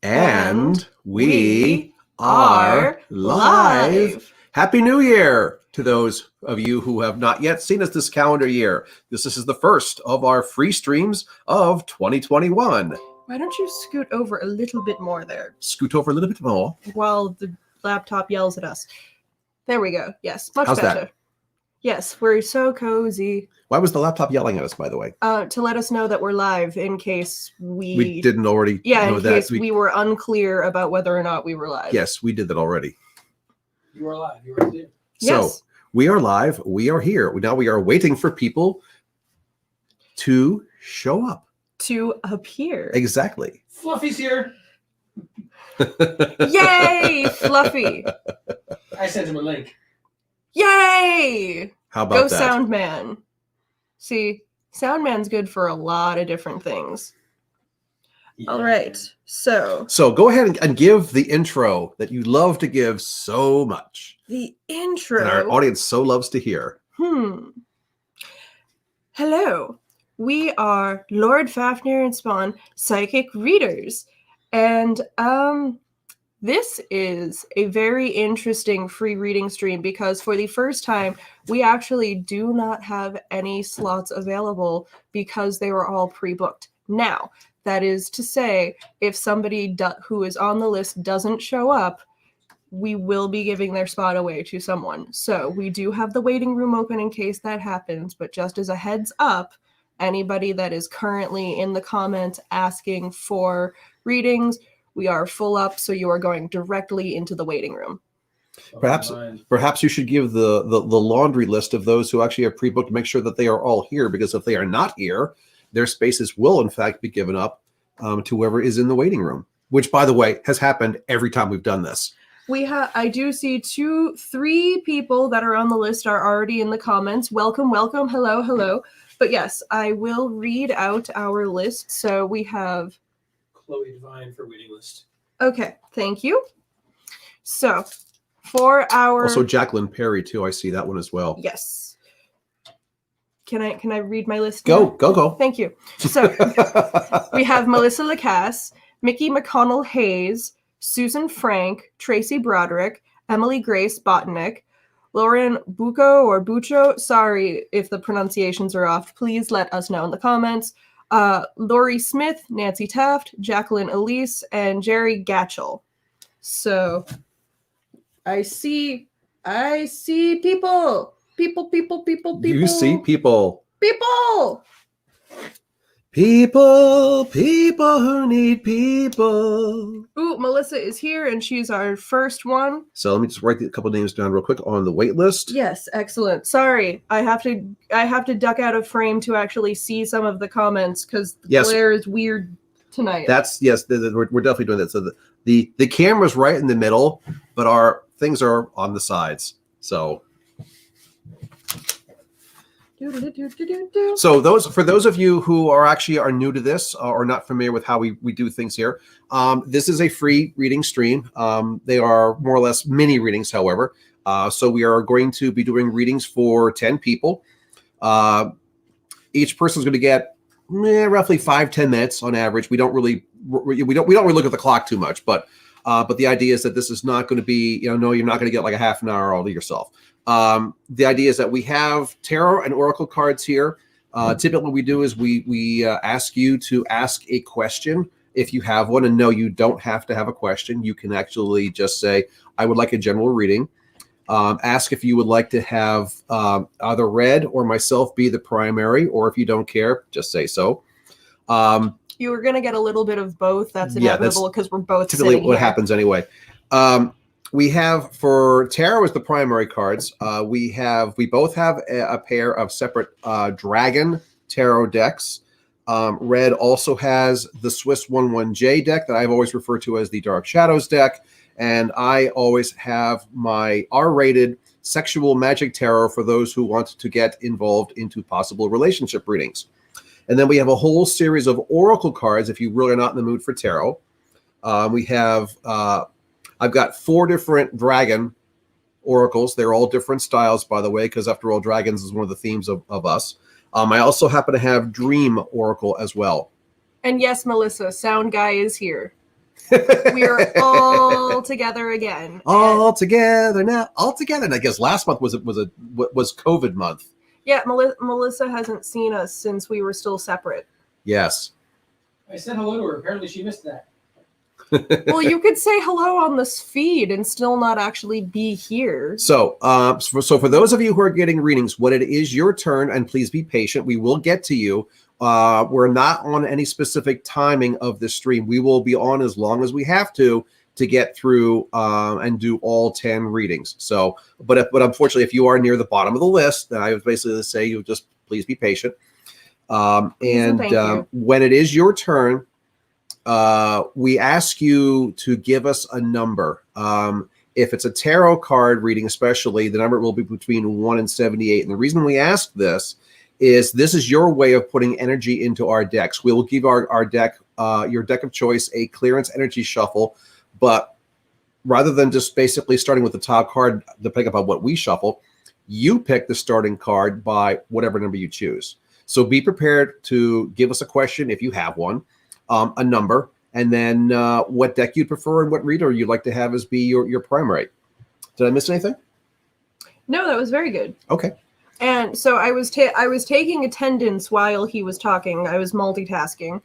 And we are live. Happy New Year to those of you who have not yet seen us this calendar year. This is the first of our free streams of 2021. Why don't you scoot over a little bit more there? Scoot over a little bit more. While the laptop yells at us. There we go. Yes, much How's better. That? Yes, we're so cozy. Why was the laptop yelling at us, by the way? To let us know that we're live in case we didn't already know that. In case we were unclear about whether or not we were live. Yes, we did that already. You are live. You already did. Yes. So we are live. We are here. Now we are waiting for people to show up. To appear. Exactly. Fluffy's here. Yay, Fluffy. I sent him a link. Yay! How about that? Go Soundman. See, Soundman's good for a lot of different things. Yeah. All right, so go ahead and give the intro that you love to give so much. The intro. And our audience so loves to hear. Hello, we are Lord Fafnir and Spawn, psychic readers. And this is a very interesting free reading stream because for the first time, we actually do not have any slots available because they were all pre-booked. Now, that is to say, if somebody who is on the list doesn't show up, we will be giving their spot away to someone. So we do have the waiting room open in case that happens, but just as a heads up, anybody that is currently in the comments asking for readings, we are full up, so you are going directly into the waiting room. Perhaps you should give the laundry list of those who actually have pre-booked to make sure that they are all here, because if they are not here, their spaces will in fact be given up to whoever is in the waiting room, which, by the way, has happened every time we've done this. I do see 3 people that are on the list are already in the comments. Welcome, hello. But yes, I will read out our list. So we have Chloe Divine for waiting list. Okay, thank you. So, for our also Jacqueline Perry too. I see that one as well. Yes. Can I read my list? Go. Thank you. So we have Melissa Lacasse, Mickey McConnell Hayes, Susan Frank, Tracy Broderick, Emily Grace Botnick, Lauren Bucco or Buccio. Sorry if the pronunciations are off. Please let us know in the comments. Lori Smith, Nancy Taft, Jacqueline Elise, and Jerry Gatchell. So I see people. You see people. People who need people. Ooh, Melissa is here, and she's our first one. So let me just write a couple names down real quick on the wait list. Yes, excellent. Sorry, I have to duck out of frame to actually see some of the comments because the glare is weird tonight. We're definitely doing that. So the camera's right in the middle, but our things are on the sides. So. So for those of you who are new to this or not familiar with how we do things here, this is a free reading stream. They are more or less mini readings, however. So we are going to be doing readings for 10 people. Each person is going to get roughly 5-10 minutes on average. We don't really look at the clock too much, but the idea is that this is not going to be, you're not going to get like a half an hour all to yourself. The idea is that we have tarot and oracle cards here. Typically what we do is we ask you to ask a question if you have one, and no, you don't have to have a question. You can actually just say, I would like a general reading. Ask if you would like to have either Red or myself be the primary, or if you don't care, just say so. You were going to get a little bit of both. That's inevitable because we're both typically sitting what here. Happens anyway. We have for tarot as the primary cards. We both have a pair of separate dragon tarot decks. Red also has the Swiss 11J deck that I've always referred to as the Dark Shadows deck, and I always have my R-rated Sexual Magic Tarot for those who want to get involved into possible relationship readings. And then we have a whole series of oracle cards if you really are not in the mood for tarot. We have I've got 4 different dragon oracles. They're all different styles, by the way, because after all, dragons is one of the themes of us. I also happen to have Dream Oracle as well. And yes, Melissa, Sound Guy is here. We are all together again. all together now. All together. And I guess last month was COVID month. Yeah, Melissa hasn't seen us since we were still separate. Yes. I said hello to her. Apparently, she missed that. Well, you could say hello on this feed and still not actually be here. So for those of you who are getting readings, when it is your turn, and please be patient, we will get to you. We're not on any specific timing of the stream. We will be on as long as we have to get through and do all 10 readings. So, but unfortunately, if you are near the bottom of the list, then I would basically say you just please be patient. When it is your turn, we ask you to give us a number. If it's a tarot card reading, especially, the number will be between 1 and 78. And the reason we ask this is your way of putting energy into our decks. We will give our deck, your deck of choice, a clearance energy shuffle. But rather than just basically starting with the top card, depending upon what we shuffle, you pick the starting card by whatever number you choose. So be prepared to give us a question if you have one, a number, and then what deck you'd prefer and what reader you'd like to have as be your primary. Did I miss anything? No, that was very good. Okay. And so I was taking attendance while he was talking. I was multitasking.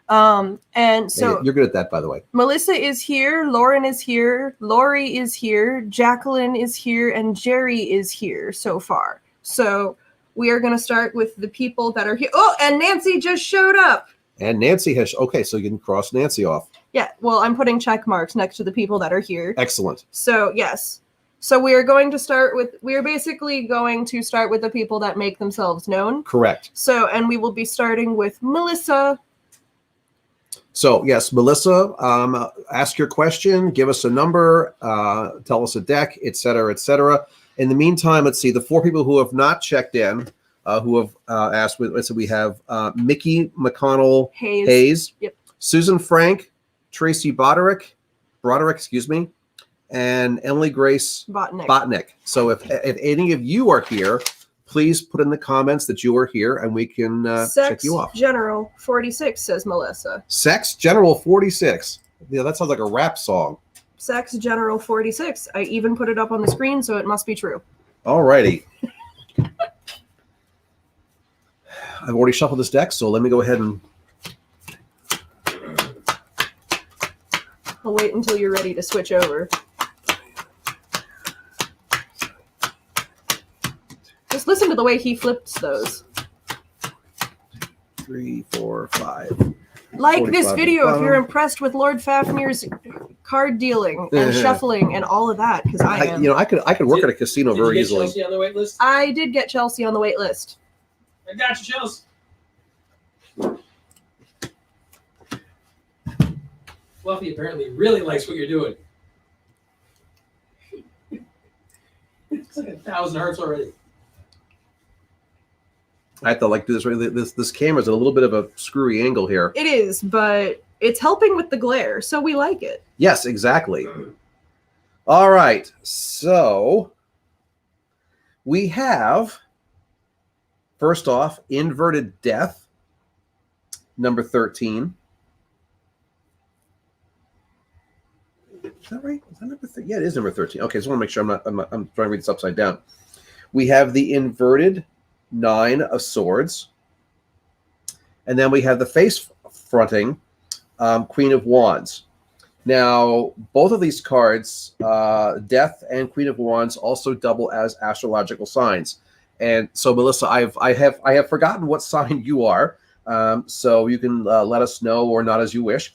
And so you're good at that, by the way. Melissa is here, Lauren is here, Lori is here, Jacqueline is here, and Jerry is here so far. So we are going to start with the people that are here. Oh, and Nancy just showed up. And Nancy has, okay, so you can cross Nancy off. Yeah, well, I'm putting check marks next to the people that are here. Excellent. So, yes. So we are basically going to start with the people that make themselves known. Correct. So, and we will be starting with Melissa. So, yes, Melissa, ask your question, give us a number, tell us a deck, et cetera, et cetera. In the meantime, let's see, the 4 people who have not checked in, who have asked, so we have Mickey McConnell Hayes, Yep. Susan Frank, Tracy Broderick, and Emily Grace Botnick. So if any of you are here, please put in the comments that you are here and we can check you off. Sex General 46, says Melissa. Sex General 46. Yeah, that sounds like a rap song. Sex General 46. I even put it up on the screen, so it must be true. All righty. I've already shuffled this deck, so let me go ahead and... I'll wait until you're ready to switch over. Just listen to the way he flips those. 3, 4, 5. Like this video if you're impressed with Lord Fafnir's card dealing and shuffling and all of that, because I am. I could work at a casino very easily. Chelsea on the wait list? I did get Chelsea on the wait list. I got you, Chelsea. Fluffy apparently really likes what you're doing. It's like 1,000 hertz already. I have to do this. This camera's at a little bit of a screwy angle here. It is, but it's helping with the glare, so we like it. Yes, exactly. All right, so we have, first off, Inverted Death, number 13. Is that right? Is that number 13? Yeah, it is number 13. Okay, so I want to make sure I'm trying to read this upside down. We have the Inverted 9 of Swords. And then we have the face fronting Queen of Wands. Now, both of these cards, Death and Queen of Wands, also double as astrological signs. And so, Melissa, I have forgotten what sign you are. So you can let us know or not as you wish.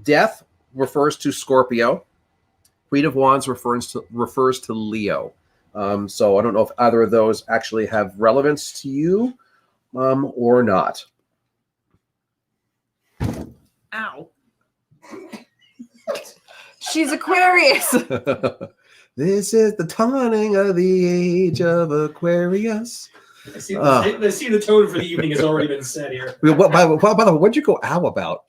Death refers to Scorpio. Queen of Wands refers to Leo. So I don't know if either of those actually have relevance to you or not. Ow. She's Aquarius. This is the dawning of the age of Aquarius. I see the tone for the evening has already been set here. By the way, what'd you go ow about?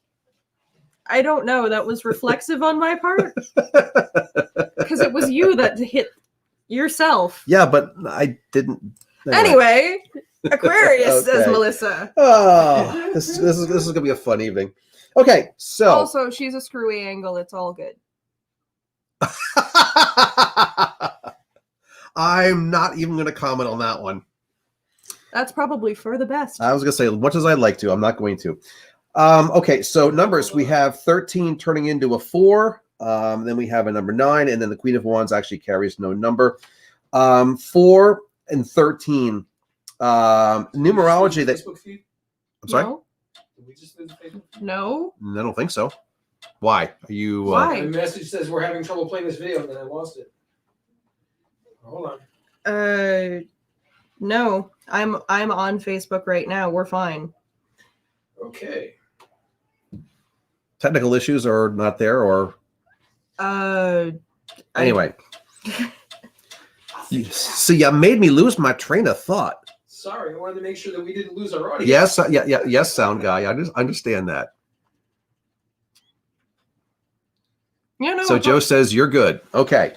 I don't know. That was reflexive on my part. Because it was you that hit yourself. Yeah, but I didn't. Anyway, Aquarius, says Okay. Melissa. Oh, this is gonna be a fun evening. Okay, so Also, she's a screwy angle. It's all good. I'm not even gonna comment on that one. That's probably for the best. I was gonna say, as much as I'd like to, I'm not going to. Okay, so numbers, we have 13 turning into a 4. Then we have a number 9, and then the Queen of Wands actually carries no number. 4 and 13. Numerology that. I'm sorry? No? Did we just lose the Facebook? No? I don't think so. Why? Are you. Why? My message says we're having trouble playing this video, and then I lost it. Hold on. No. I'm on Facebook right now. We're fine. Okay. Technical issues are not there, or. Anyway. So you made me lose my train of thought. Sorry, I wanted to make sure that we didn't lose our audience. Yes, yes, sound guy. I just understand that. Yeah, no. So Joe says you're good. Okay.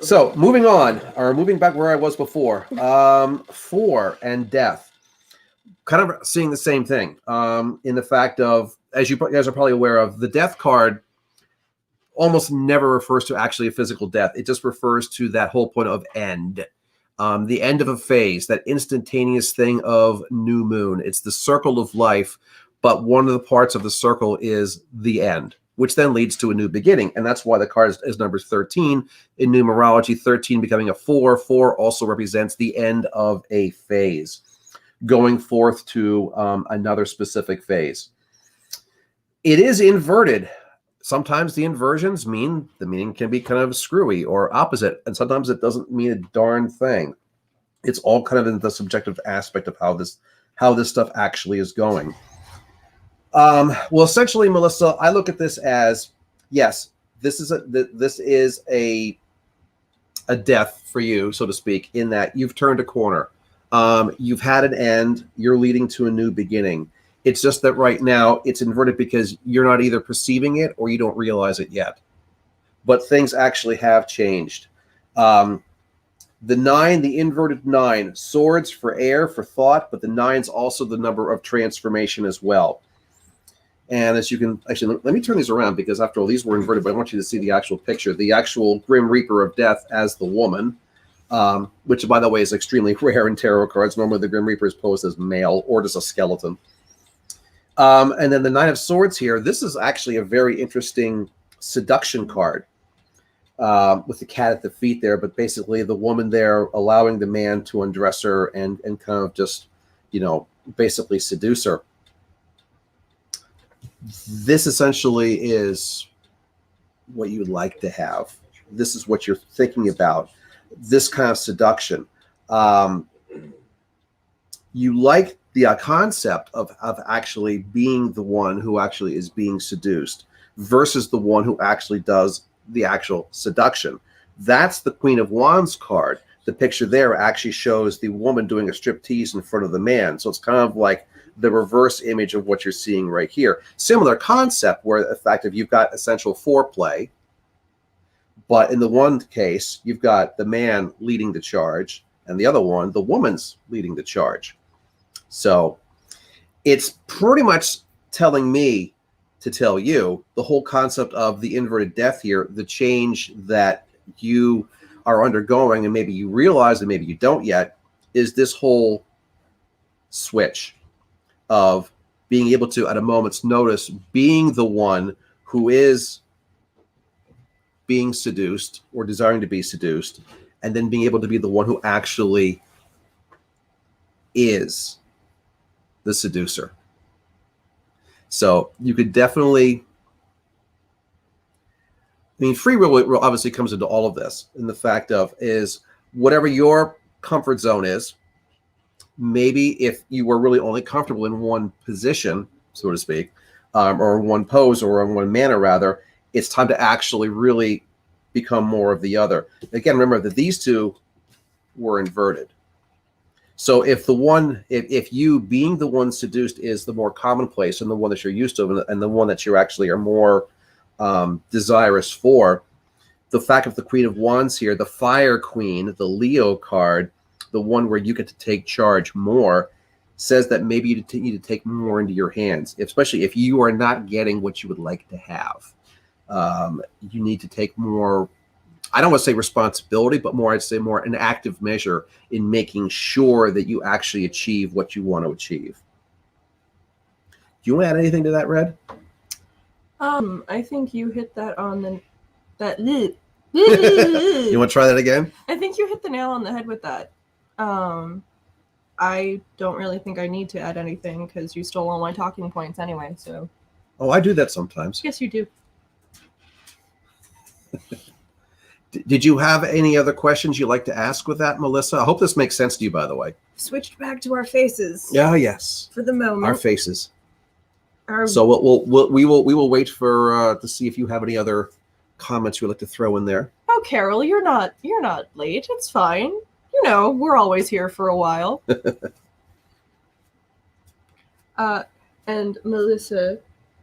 So moving on, or moving back where I was before. 4 and death. Kind of seeing the same thing. In the fact of, as you guys are probably aware of, the death card almost never refers to actually a physical death. It just refers to that whole point of end. The end of a phase, that instantaneous thing of new moon. It's the circle of life, but one of the parts of the circle is the end, which then leads to a new beginning. And that's why the card is number 13 in numerology, 13 becoming a 4. 4 also represents the end of a phase, going forth to another specific phase. It is inverted. Sometimes the inversions mean the meaning can be kind of screwy or opposite, and sometimes it doesn't mean a darn thing. It's all kind of in the subjective aspect of how this stuff actually is going. Well, essentially, Melissa, I look at this as, yes, this is a death for you, so to speak, in that you've turned a corner. You've had an end. You're leading to a new beginning. It's just that right now it's inverted because you're not either perceiving it or you don't realize it yet. But things actually have changed. The 9, the inverted 9, swords for air, for thought, but the 9's also the number of transformation as well. And as you can, actually, let me turn these around because after all, these were inverted, but I want you to see the actual picture. The actual Grim Reaper of Death as the woman, which, by the way, is extremely rare in tarot cards. Normally the Grim Reaper is posed as male or just a skeleton. And then the 9 of Swords here, this is actually a very interesting seduction card with the cat at the feet there, but basically the woman there allowing the man to undress her and kind of just, basically seduce her. This essentially is what you would like to have. This is what you're thinking about, this kind of seduction. You like the concept of actually being the one who actually is being seduced versus the one who actually does the actual seduction. That's the Queen of Wands card. The picture there actually shows the woman doing a striptease in front of the man. So it's kind of like the reverse image of what you're seeing right here. Similar concept where the fact of you've got essential foreplay, but in the one case, you've got the man leading the charge, and the other one, the woman's leading the charge. So it's pretty much telling me to tell you the whole concept of the inverted death here, the change that you are undergoing, and maybe you realize and maybe you don't yet, is this whole switch of being able to, at a moment's notice, being the one who is being seduced or desiring to be seduced, and then being able to be the one who actually is the seducer. So you could definitely, free will obviously comes into all of this, in the fact of is whatever your comfort zone is. Maybe if you were really only comfortable in one position, so to speak, or one pose or in one manner rather, it's time to actually really become more of the other. Again, remember that these two were inverted. So if you being the one seduced is the more commonplace and the one that you're used to and the one that you actually are more desirous for, the fact of the Queen of Wands here, the Fire Queen, the Leo card, the one where you get to take charge more, says that maybe you need to take more into your hands, especially if you are not getting what you would like to have. You need to take more, I don't want to say responsibility, but more, I'd say more an active measure in making sure that you actually achieve what you want to achieve. Do you want to add anything to that, Red? I think you hit that on that. You want to try that again? I think you hit the nail on the head with that. I don't really think I need to add anything because you stole all my talking points anyway. So. Oh, I do that sometimes. Yes, you do. Did you have any other questions you'd like to ask with that, Melissa? I hope this makes sense to you, by the way. Switched back to our faces. Yeah, yes. For the moment. Our faces. So we will wait for to see if you have any other comments you'd like to throw in there. Oh, Carol, you're not late. It's fine. You know, we're always here for a while. And Melissa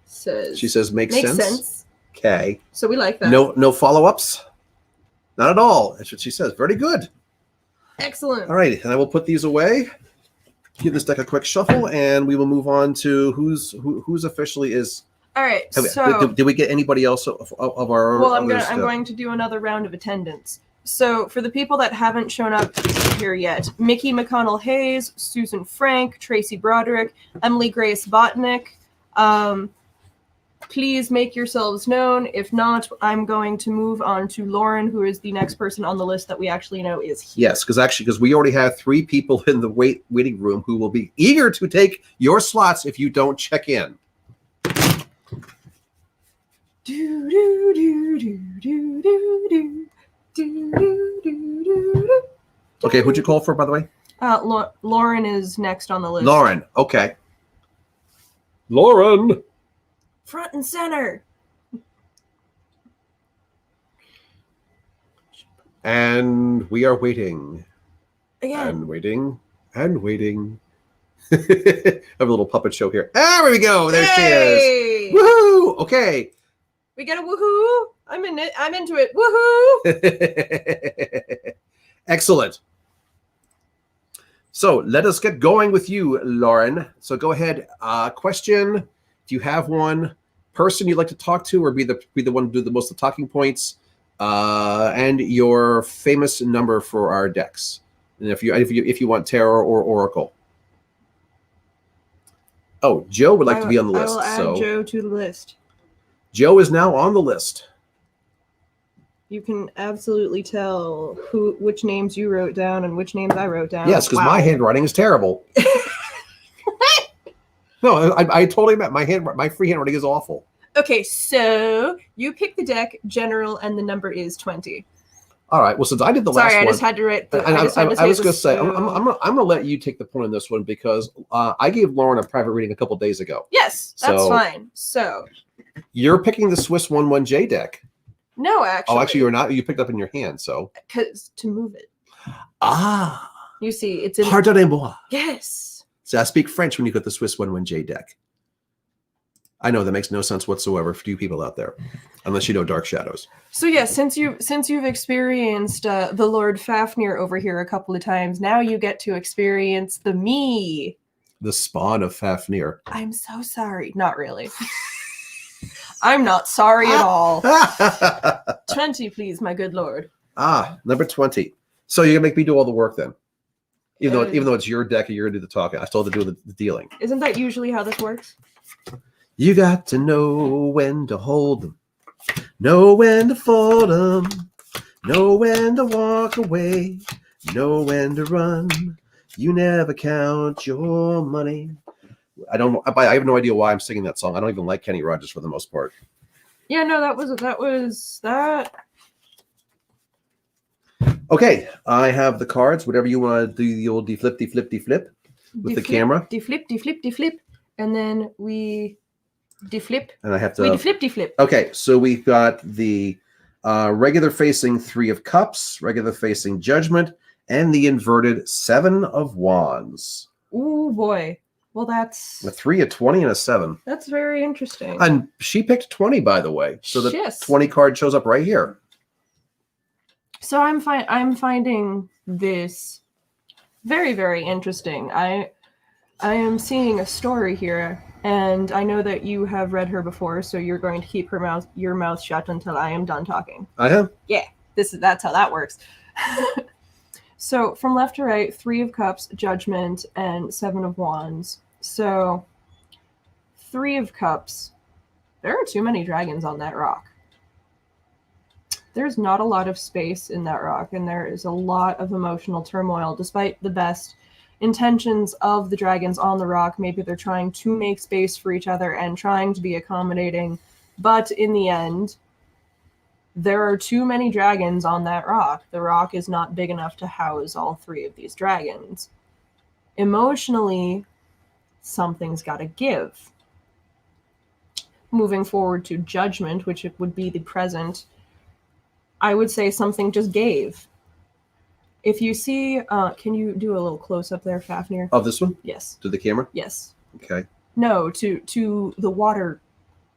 says. She says makes sense. Okay. So we like that. No follow-ups? Not at all. That's what she says. Very good. Excellent. All right, and I will put these away. Give this deck a quick shuffle, and we will move on to who's officially is. All right. Did we get anybody else of our? Well, I'm going to do another round of attendance. So for the people that haven't shown up here yet, Mickey McConnell Hayes, Susan Frank, Tracy Broderick, Emily Grace Botnick. Please make yourselves known. If not, I'm going to move on to Lauren, who is the next person on the list that we actually know is here. Yes, because we already have 3 people in the waiting room who will be eager to take your slots if you don't check in. Okay, who'd you call for, by the way? Lauren is next on the list. Lauren, okay. Lauren! Front and center. And we are waiting. Again. And waiting. And waiting. I have a little puppet show here. There we go. There she is. Woohoo! Okay. We got a woohoo. I'm in it. I'm into it. Woohoo! Excellent. So let us get going with you, Lauren. So go ahead. Question. If you have one, person you'd like to talk to, or be the one to do the most of the talking points, and your famous number for our decks, and if you want tarot or oracle. Oh, Joe would like to be on the list. I will add Joe to the list. Joe is now on the list. You can absolutely tell which names you wrote down and which names I wrote down. Yes, because my handwriting is terrible. No, I totally meant my free handwriting is awful. Okay, so you pick the deck general, and the number is 20. All right. Well, since I did the last one, I just had to write. I was going to say I'm going to let you take the point on this one because I gave Lauren a private reading a couple days ago. Yes, that's fine. So you're picking the Swiss 1/1J deck. No, actually. Oh, actually, you're not. You picked up in your hand, so because to move it. Ah. You see, it's in. Pardonnez-moi. Yes. So I speak French when you got the Swiss 1/1J deck. I know that makes no sense whatsoever for you people out there, unless you know Dark Shadows. So yes, since you've experienced the Lord Fafnir over here a couple of times, now you get to experience the spawn of Fafnir. I'm so sorry. Not really. I'm not sorry at all. 20, please, my good lord. Number 20. So you're gonna make me do all the work then, even though it's your deck and you're gonna do the talking. I still have to do the dealing. Isn't that usually how this works? You got to know when to hold them, know when to fold them, know when to walk away, know when to run. You never count your money. I don't know. I have no idea why I'm singing that song. I don't even like Kenny Rogers for the most part. Yeah, no, that was that. Okay, I have the cards. Whatever you want to do, the old deflip with the camera. Deflip, and then we deflip. And I have to deflip. Okay, so we've got the regular facing 3 of Cups, regular facing Judgment, and the inverted 7 of Wands. Ooh boy. Well, that's a 3, a 20, and a 7. That's very interesting. And she picked 20, by the way. So the yes. 20 card shows up right here. So I'm finding this Very, very interesting. I am seeing a story here, and I know that you have read her before, so you're going to keep your mouth shut until I am done talking. I am. Yeah, that's how that works. So from left to right, 3 of Cups, Judgment, and 7 of Wands. So 3 of Cups. There are too many dragons on that rock. There's not a lot of space in that rock, and there is a lot of emotional turmoil, despite the best intentions of the dragons on the rock. Maybe they're trying to make space for each other and trying to be accommodating, but in the end, there are too many dragons on that rock. The rock is not big enough to house all 3 of these dragons. Emotionally, something's got to give. Moving forward to Judgment, which it would be the present, I would say something just gave. If you see, can you do a little close-up there, Fafnir? Of this one? Yes. To the camera? Yes. Okay. No, to the water,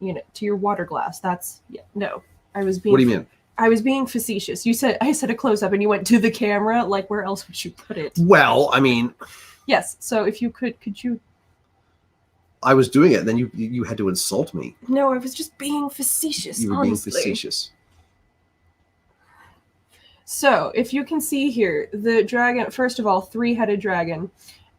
to your water glass. That's, no. I was being. What do you mean? I was being facetious. I said a close-up and you went to the camera. Like, where else would you put it? Well, I mean. Yes, so if you could you. I was doing it, and then you had to insult me. No, I was just being facetious, You were honestly. being facetious. So, if you can see here, the dragon, first of all, 3-headed dragon,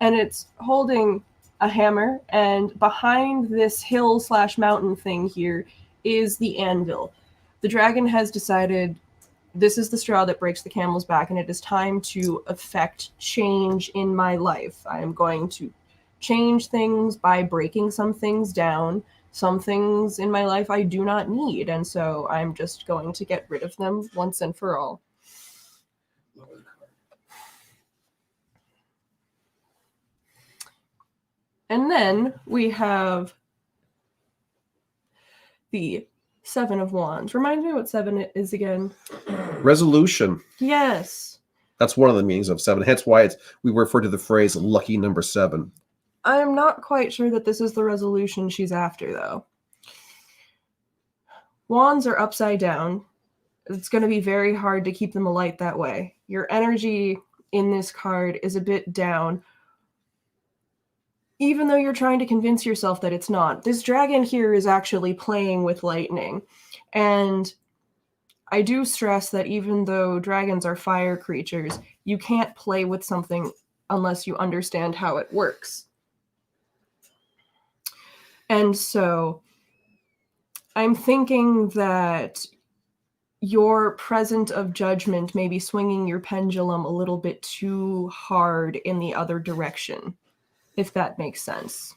and it's holding a hammer, and behind this hill/mountain thing here is the anvil. The dragon has decided this is the straw that breaks the camel's back, and it is time to effect change in my life. I am going to change things by breaking some things down. Some things in my life I do not need, and so I'm just going to get rid of them once and for all. And then we have the 7 of Wands. Remind me what 7 is again. Resolution. Yes. That's one of the meanings of 7. Hence why we refer to the phrase lucky number 7. I'm not quite sure that this is the resolution she's after, though. Wands are upside down. It's going to be very hard to keep them alight that way. Your energy in this card is a bit down, even though you're trying to convince yourself that it's not. This dragon here is actually playing with lightning. And I do stress that even though dragons are fire creatures, you can't play with something unless you understand how it works. And so I'm thinking that your present of Judgment may be swinging your pendulum a little bit too hard in the other direction, if that makes sense.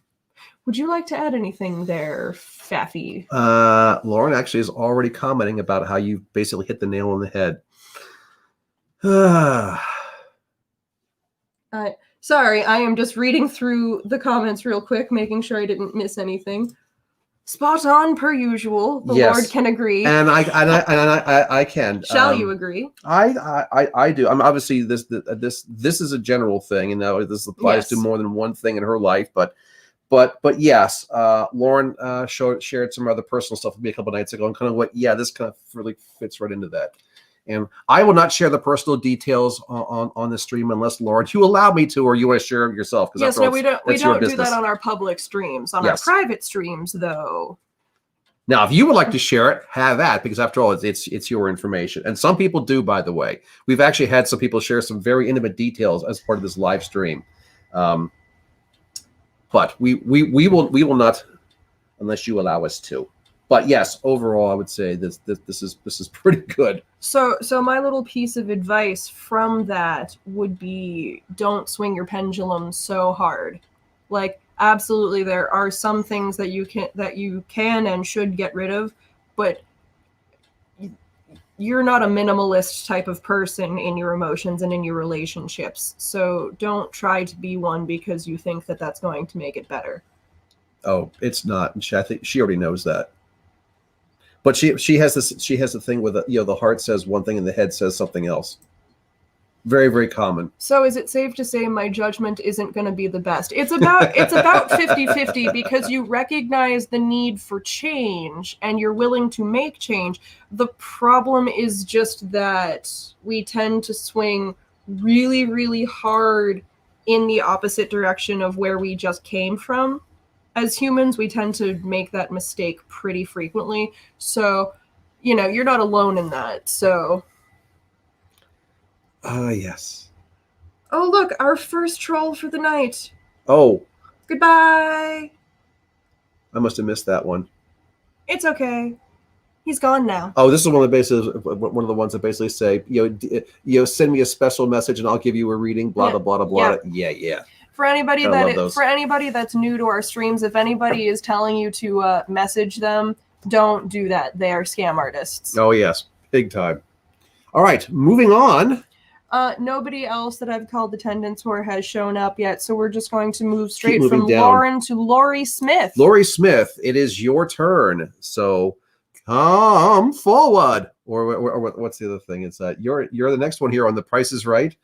Would you like to add anything there, Faffy? Lauren actually is already commenting about how you basically hit the nail on the head. Sorry, I am just reading through the comments real quick, making sure I didn't miss anything. Spot on per usual. The Yes. Lord can agree. And I can. Shall you agree? I do. I'm obviously this is a general thing, and now this applies to Yes. more than one thing in her life. But yes, Lauren shared some other personal stuff with me a couple nights ago, and kind of what this kind of really fits right into that. And I will not share the personal details on the stream unless, Lauren, you allow me to, or you want to share them yourself. Yes, no, we don't do that on our our public streams. On our private streams, though. Now, if you would like to share it, have that, because after all, it's your information. And some people do, by the way. We've actually had some people share some very intimate details as part of this live stream. But we will not, unless you allow us to. But yes, overall, I would say this is pretty good. So my little piece of advice from that would be, don't swing your pendulum so hard. Like, absolutely, there are some things that you can and should get rid of, but you're not a minimalist type of person in your emotions and in your relationships. So don't try to be one because you think that that's going to make it better. Oh, it's not. I think she already knows that. But she has the thing with the heart says one thing and the head says something else. Very, very common. So is it safe to say my judgment isn't going to be the best? It's about 50-50 because you recognize the need for change and you're willing to make change. The problem is just that we tend to swing really, really hard in the opposite direction of where we just came from. As humans, we tend to make that mistake pretty frequently. So, you're not alone in that. So. Yes. Oh, look, our first troll for the night. Oh. Goodbye. I must have missed that one. It's okay. He's gone now. Oh, this is one of the ones that basically say, send me a special message and I'll give you a reading. Blah blah blah blah. Yeah. For anybody that's new to our streams, if anybody is telling you to message them, don't do that. They are scam artists. Oh yes, big time. All right, moving on. Nobody else that I've called attendance for has shown up yet, so we're just going to move straight from Lauren to Lori Smith. Lori Smith, it is your turn. So come forward. Or what's the other thing? It's that you're the next one here on The Price is Right.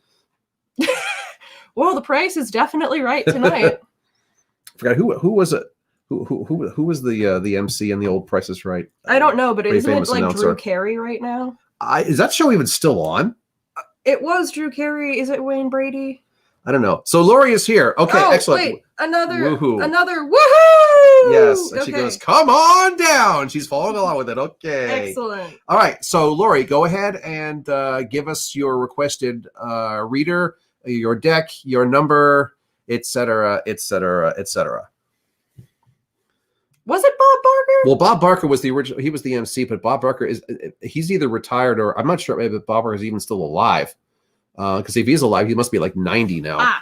Well, the price is definitely right tonight. I forgot who was it? Who was the MC in the old Price is Right? I don't know, but isn't it like announcer. Drew Carey right now? Is that show even still on? It was Drew Carey. Is it Wayne Brady? I don't know. So Lori is here. Okay, excellent. Wait, another woohoo! Yes, and she goes, "Come on down." She's following along with it. Okay, excellent. All right, so Lori, go ahead and give us your requested reader, your deck, your number, etc., etc., etc. Was it Bob Barker? Well, Bob Barker was the original. He was the MC, but Bob Barker he's either retired or I'm not sure maybe Bob Barker is even still alive. Because if he's alive, he must be like 90 now.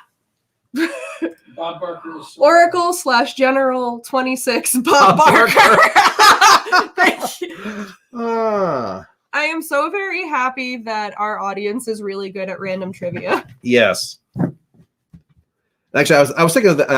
Bob Barker is Oracle / General 26 Bob Barker. Thank you. I am so very happy that our audience is really good at random trivia. Yes. Actually, I was thinking of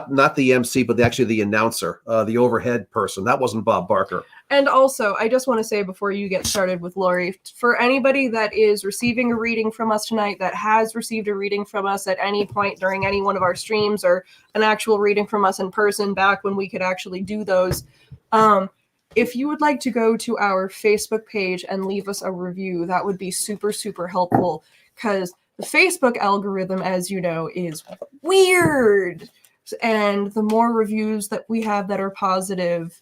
not the MC, but the announcer, the overhead person. That wasn't Bob Barker. And also, I just want to say before you get started with Lori, for anybody that is receiving a reading from us tonight, that has received a reading from us at any point during any one of our streams, or an actual reading from us in person back when we could actually do those, if you would like to go to our Facebook page and leave us a review, that would be super, super helpful, because the Facebook algorithm, as you know, is weird. And the more reviews that we have that are positive,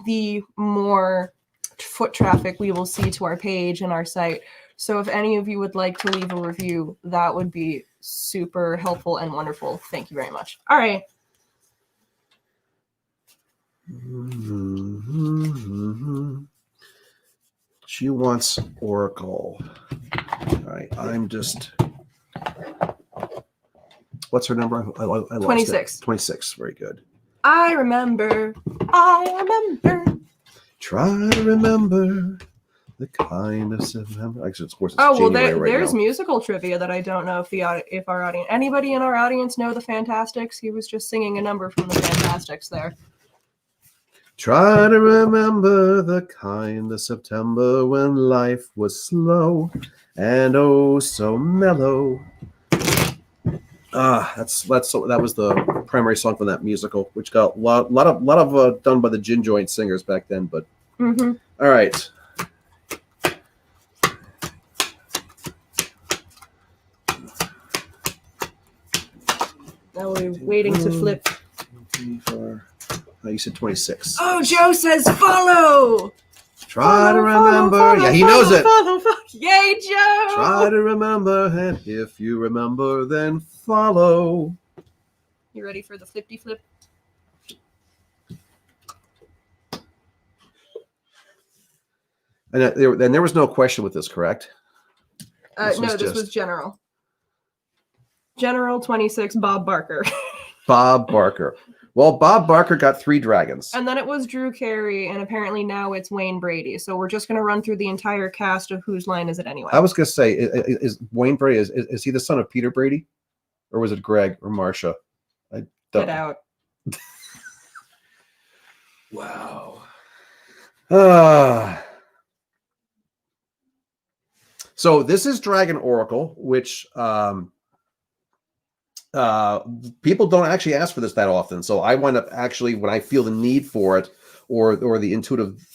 the more foot traffic we will see to our page and our site. So if any of you would like to leave a review, that would be super helpful and wonderful. Thank you very much. All right. She wants Oracle. All right, I'm just... What's her number? I lost 26. 26. Very good. I remember. Try to remember the kind of September. Actually, of course, it's there's musical trivia that I don't know if our audience, anybody in our audience know the Fantastics. He was just singing a number from the Fantastics there. Try to remember the kind of September when life was slow and oh so mellow. That was the primary song from that musical, which got a lot of done by the gin joint singers back then. But all right. Now we're waiting to flip. You said 26. Oh, Joe says follow. Try to remember. Yeah, he knows it. Follow. Yay, Joe. Try to remember, and if you remember, then follow. You ready for the flippy flip? And there was no question with this, correct? This was General. General 26, Bob Barker. Bob Barker. Well, Bob Barker got 3 dragons. And then it was Drew Carey, and apparently now it's Wayne Brady. So we're just going to run through the entire cast of whose line is it anyway. I was going to say, is Wayne Brady, is he the son of Peter Brady? Or was it Greg or Marcia? Get out. Wow. So this is Dragon Oracle, which... people don't actually ask for this that often, so I wind up actually, when I feel the need for it, or the intuitive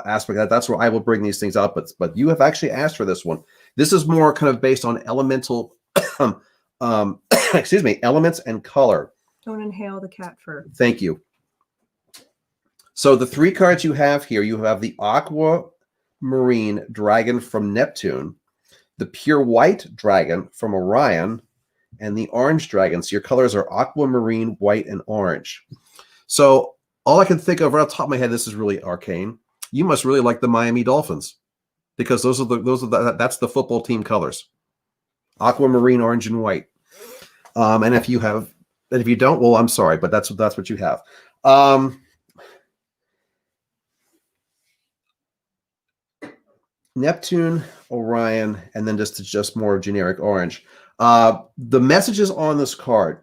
aspect of that's where I will bring these things up. But you have actually asked for this one. This is more kind of based on elemental Excuse me, elements and color. Don't inhale the cat fur. Thank you. So the 3 cards you have here, you have the aquamarine dragon from Neptune, the pure white dragon from Orion, and the orange dragon. So your colors are aquamarine, white, and orange. So all I can think of right off the top of my head, this is really arcane. You must really like the Miami Dolphins, because that's the football team colors: aquamarine, orange, and white. And if you don't, well, I'm sorry, but that's what you have. Neptune, Orion, and then just more generic orange. The messages on this card.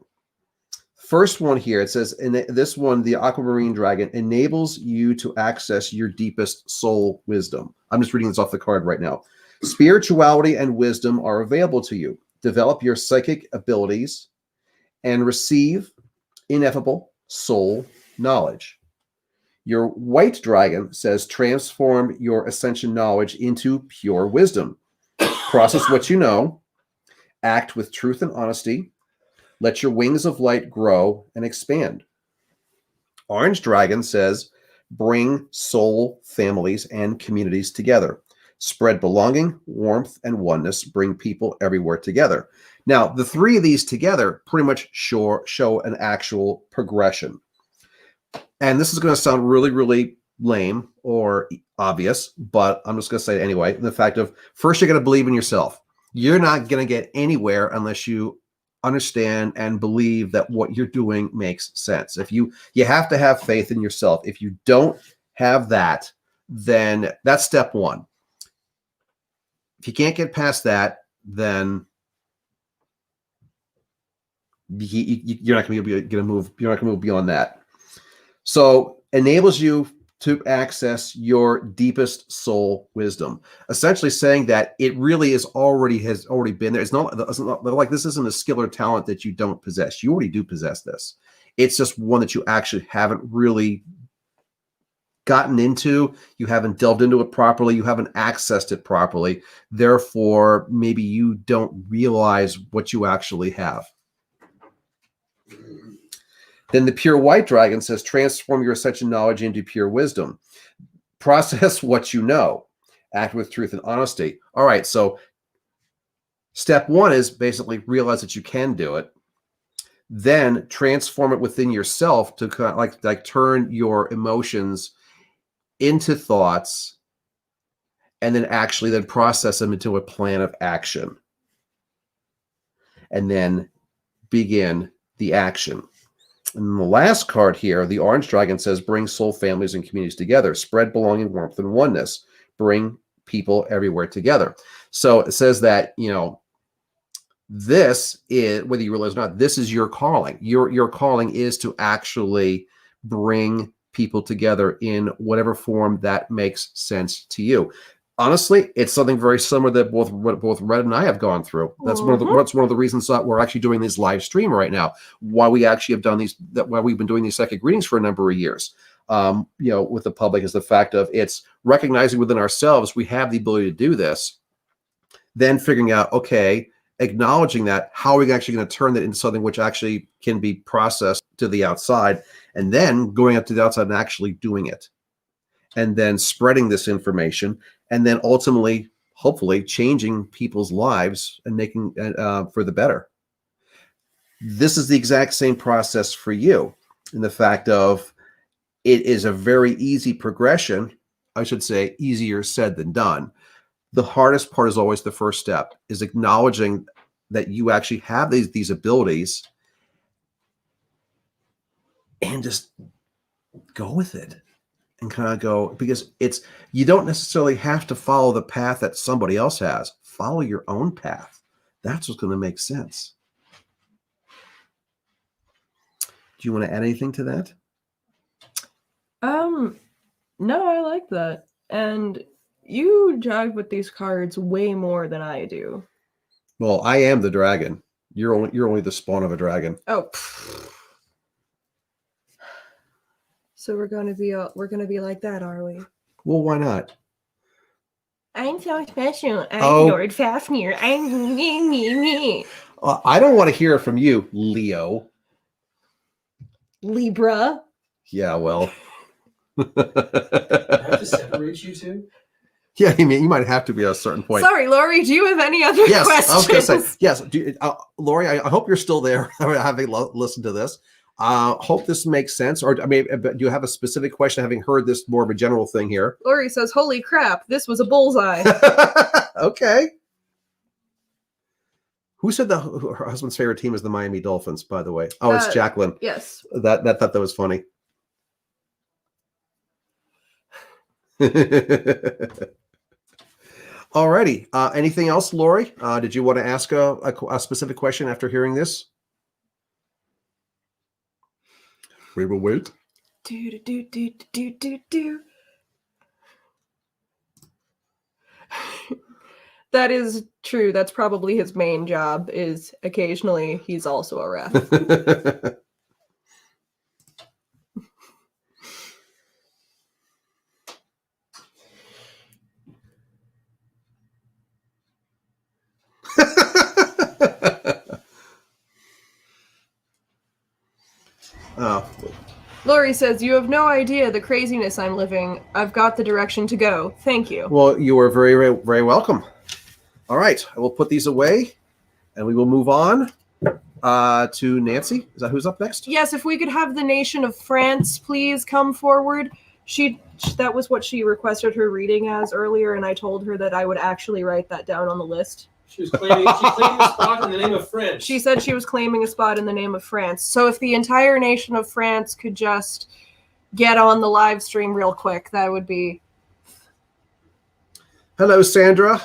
First one here, it says, in this one, the aquamarine dragon enables you to access your deepest soul wisdom. I'm just reading this off the card right now. Spirituality and wisdom are available to you. Develop your psychic abilities and receive ineffable soul knowledge. Your white dragon says, transform your ascension knowledge into pure wisdom. Process what you know. Act with truth and honesty. Let your wings of light grow and expand. Orange dragon says, bring soul families and communities together. Spread belonging, warmth, and oneness. Bring people everywhere together. Now, the 3 of these together pretty much show an actual progression. And this is going to sound really, really lame or obvious, but I'm just going to say it anyway. The fact of, first, you're going to believe in yourself. You're not going to get anywhere unless you understand and believe that what you're doing makes sense. If you have to have faith in yourself. If you don't have that, then that's step 1. If you can't get past that, then you're not going to move. You're not going to move beyond that. So enables you to access your deepest soul wisdom, essentially saying that it really has already been there. It's not like this isn't a skill or talent that you don't possess. You already do possess this. It's just one that you actually haven't really gotten into. You haven't delved into it properly. You haven't accessed it properly. Therefore, maybe you don't realize what you actually have. Then the pure white dragon says, transform your ascension knowledge into pure wisdom. Process what you know. Act with truth and honesty. All right, so step 1 is basically realize that you can do it. Then transform it within yourself to kind of like turn your emotions into thoughts, and then actually then process them into a plan of action. And then begin the action. And the last card here, the orange dragon says, bring soul families and communities together. Spread belonging, warmth, and oneness. Bring people everywhere together. So it says that, this is, whether you realize or not, this is your calling. Your calling is to actually bring people together in whatever form that makes sense to you. Honestly, it's something very similar that both Red and I have gone through. That's one of the reasons that we're actually doing this live stream right now. Why we actually have done why we've been doing these psychic readings for a number of years, with the public, is the fact of it's recognizing within ourselves we have the ability to do this, then figuring out, okay, acknowledging that, how are we actually going to turn that into something which actually can be processed to the outside, and then going up to the outside and actually doing it, and then spreading this information, and then ultimately, hopefully, changing people's lives and making for the better. This is the exact same process for you, in the fact of it is a very easy progression. I should say easier said than done. The hardest part is always the first step, is acknowledging that you actually have these abilities, and just go with it. And kind of go, because you don't necessarily have to follow the path that somebody else has. Follow your own path. That's what's going to make sense. Do you want to add anything to that? No, I like that. And you jive with these cards way more than I do. Well, I am the dragon. You're only the spawn of a dragon. Oh. So we're gonna be like that, are we? Well, why not? I'm so special. I'm Lord Fafnir. I'm me. I don't want to hear it from you, Leo. Libra. Yeah, well. I have to separate you two? Yeah, I mean, you might have to be at a certain point. Sorry, Lori, do you have any other Yes, questions? I was going to say, yes. Lori, I hope you're still there having listened to this. Hope this makes sense. Or I mean, do you have a specific question having heard this more of a general thing here? Lori says, holy crap, this was a bullseye. Okay. Who said her husband's favorite team is the Miami Dolphins, by the way? Oh, it's Jacqueline. Yes. That thought that was funny. Alrighty. Anything else, Lori? Did you want to ask a specific question after hearing this? We will wait. Do. That is true. That's probably his main job. Is occasionally he's also a ref. Oh. Lori says, you have no idea the craziness I'm living. I've got the direction to go. Thank you. Well, you are very, very, very welcome. All right. I will put these away and we will move on to Nancy. Is that who's up next? Yes, if we could have the nation of France please come forward. That was what she requested her reading as earlier, and I told her that I would actually write that down on the list. She claimed a spot in the name of France. She said she was claiming a spot in the name of France. So if the entire nation of France could just get on the live stream real quick, that would be... Hello, Sandra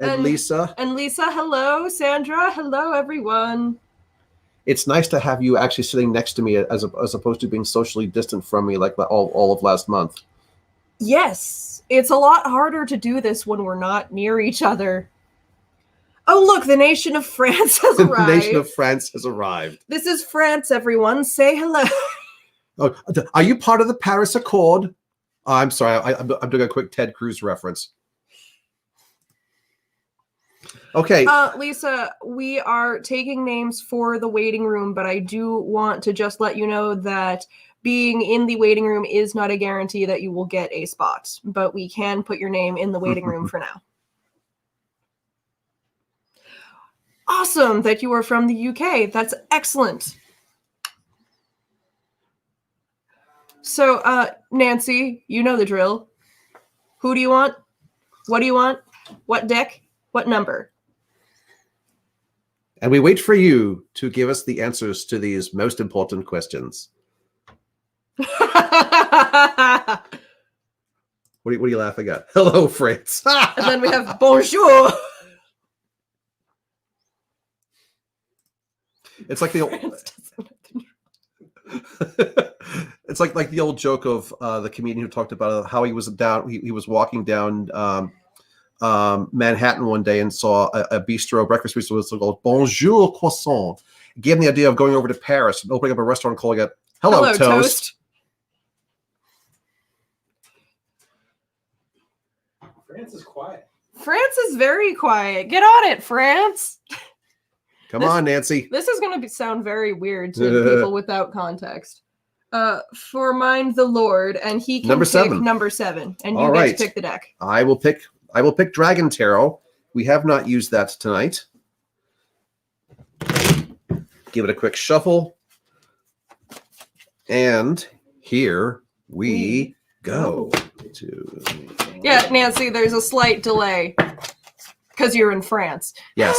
and Lisa. And Lisa, hello. Sandra, hello, everyone. It's nice to have you actually sitting next to me as opposed to being socially distant from me like all of last month. Yes. It's a lot harder to do this when we're not near each other. Oh, look, the nation of France has arrived. The nation of France has arrived. This is France, everyone. Say hello. Oh, are you part of the Paris Accord? Oh, I'm sorry. I'm doing a quick Ted Cruz reference. Okay. Lisa, we are taking names for the waiting room, but I do want to just let you know that being in the waiting room is not a guarantee that you will get a spot, but we can put your name in the waiting room for now. Awesome that you are from the UK. That's excellent. So, Nancy, you know the drill. Who do you want? What do you want? What deck? What number? And we wait for you to give us the answers to these most important questions. What are you laughing at? Hello, France. And then we have bonjour. It's like the old. It's like the old joke of the comedian who talked about how he was down. He was walking down Manhattan one day and saw a bistro, breakfast bistro, was called Bonjour Croissant. It gave him the idea of going over to Paris and opening up a restaurant and calling it Hello Toast. France is quiet. France is very quiet. Get on it, France. Come on, Nancy. This is going to sound very weird to people without context. For mine, the Lord, and he can pick number 7, and you get to pick the deck. I will pick Dragon Tarot. We have not used that tonight. Give it a quick shuffle. And here we go. Yeah, Nancy, there's a slight delay because you're in France. Yes.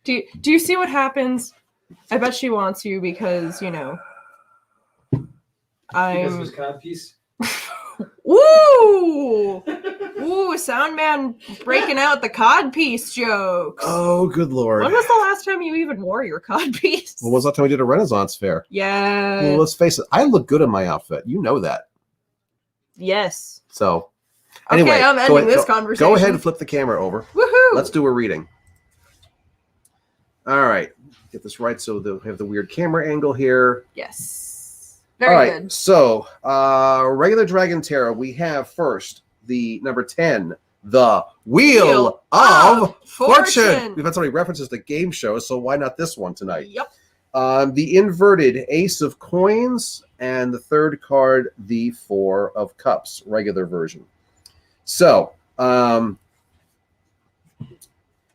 Do you see what happens? I bet she wants you because, Because of his codpiece? Woo! Ooh, sound man breaking out the codpiece jokes. Oh, good Lord. When was the last time you even wore your codpiece? When was the last time we did a Renaissance fair? Yeah. Well, let's face it. I look good in my outfit. You know that. Yes. So, anyway. Okay, I'm ending this conversation. Go ahead and flip the camera over. Woohoo! Let's do a reading. All right. Get this right so we have the weird camera angle here. Yes. Very good. So, regular Dragon Tarot, we have first the number 10, the Wheel of Fortune. We've had so many references to game shows, so why not this one tonight? Yep. The inverted Ace of Coins, and the third card, the Four of Cups, regular version. So,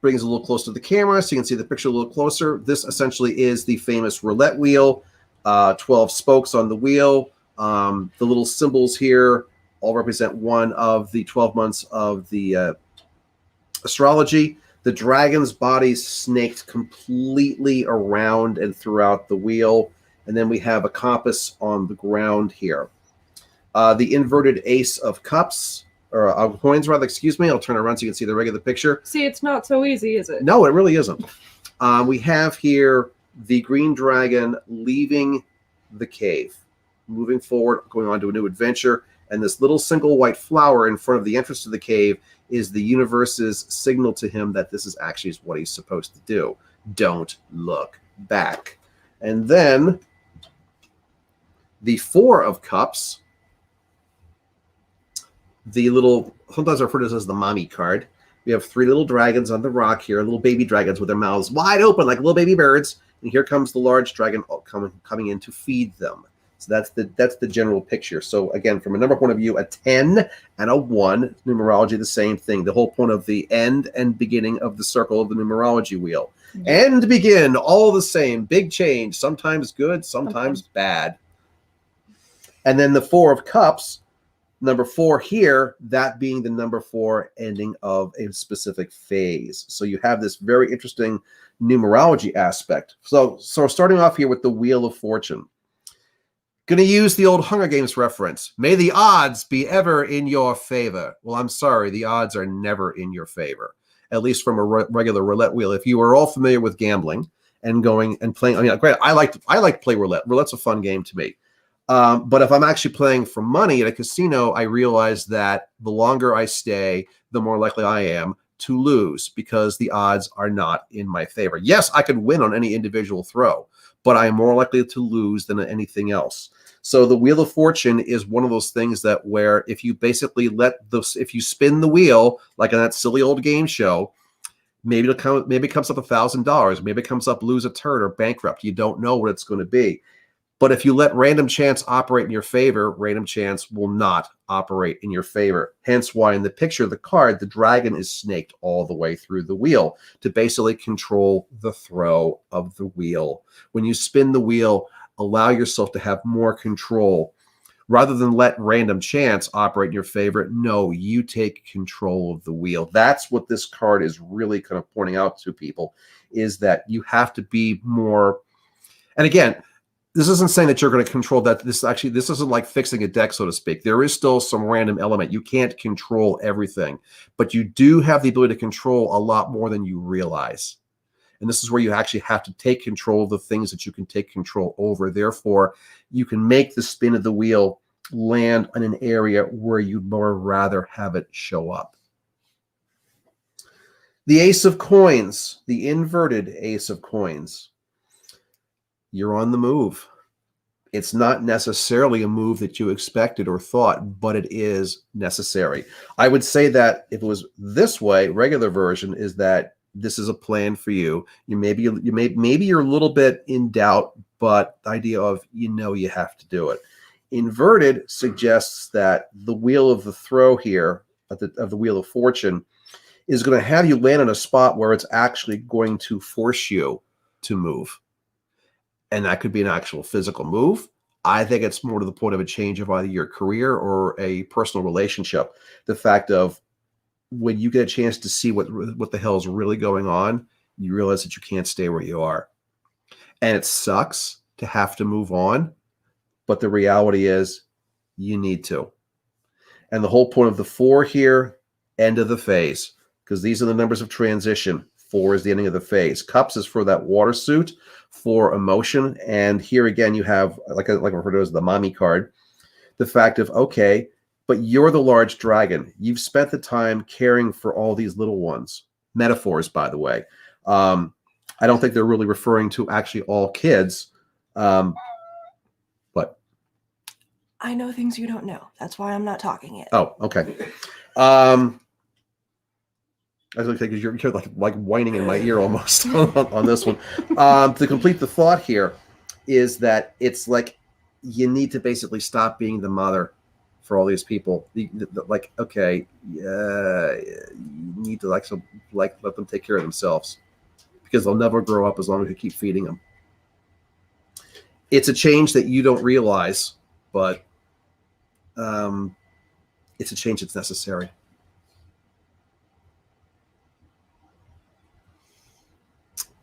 brings a little closer to the camera so you can see the picture a little closer. This essentially is the famous roulette wheel, 12 spokes on the wheel. The little symbols here all represent one of the 12 months of the astrology. The dragon's body snaked completely around and throughout the wheel. And then we have a compass on the ground here. The inverted Ace of Cups, or coins rather, excuse me. I'll turn around so you can see the regular picture. See, it's not so easy, is it? No, it really isn't. We have here the green dragon leaving the cave, moving forward, going on to a new adventure. And this little single white flower in front of the entrance to the cave is the universe's signal to him that this is actually what he's supposed to do. Don't look back. And then the Four of Cups, the little, sometimes referred to as the mommy card. We have three little dragons on the rock here, little baby dragons with their mouths wide open like little baby birds. And here comes the large dragon coming in to feed them. So that's the general picture. So again, from a number point of view, a 10 and a 1, numerology, the same thing. The whole point of the end and beginning of the circle of the numerology wheel. End, begin, all the same. Big change, sometimes good, sometimes bad. And then the Four of Cups, number 4 here, that being the number 4 ending of a specific phase. So you have this very interesting numerology aspect. So starting off here with the Wheel of Fortune. Going to use the old Hunger Games reference. May the odds be ever in your favor. Well, I'm sorry, the odds are never in your favor, at least from a regular roulette wheel. If you are all familiar with gambling and going and playing, I mean, great, I like to play roulette. Roulette's a fun game to me. But if I'm actually playing for money at a casino, I realize that the longer I stay, the more likely I am to lose because the odds are not in my favor. Yes, I could win on any individual throw, but I am more likely to lose than anything else. So the Wheel of Fortune is one of those things that where if you basically if you spin the wheel like on that silly old game show, maybe it comes up $1,000, maybe it comes up lose a turn or bankrupt. You don't know what it's going to be. But if you let random chance operate in your favor, random chance will not operate in your favor. Hence why in the picture of the card, the dragon is snaked all the way through the wheel to basically control the throw of the wheel. When you spin the wheel, allow yourself to have more control. Rather than let random chance operate in your favor, no, you take control of the wheel. That's what this card is really kind of pointing out to people, is that you have to be more, and again, this isn't saying that you're going to control that. This isn't like fixing a deck, so to speak. There is still some random element. You can't control everything, but you do have the ability to control a lot more than you realize. And this is where you actually have to take control of the things that you can take control over. Therefore, you can make the spin of the wheel land in an area where you'd more rather have it show up. The Ace of Coins, the inverted Ace of Coins. You're on the move. It's not necessarily a move that you expected or thought, but it is necessary. I would say that if it was this way, regular version is that this is a plan for you. Maybe you're a little bit in doubt, but the idea of you have to do it. Inverted suggests that the wheel of the throw here of the Wheel of Fortune is going to have you land in a spot where it's actually going to force you to move. And that could be an actual physical move. I think it's more to the point of a change of either your career or a personal relationship. The fact of when you get a chance to see what the hell is really going on, you realize that you can't stay where you are. And it sucks to have to move on, but the reality is you need to. And the whole point of the 4 here, end of the phase, because these are the numbers of transition. 4 is the ending of the phase. Cups is for that water suit, for emotion. And here again, you have, like I referred to as the mommy card, the fact of, okay, but you're the large dragon. You've spent the time caring for all these little ones. Metaphors, by the way. I don't think they're really referring to actually all kids. But I know things you don't know. That's why I'm not talking yet. Oh, okay. I was because you're like whining in my ear almost on this one. To complete the thought here is that it's like you need to basically stop being the mother for all these people. Like, okay, you need to let them take care of themselves because they'll never grow up as long as you keep feeding them. It's a change that you don't realize, but it's a change that's necessary.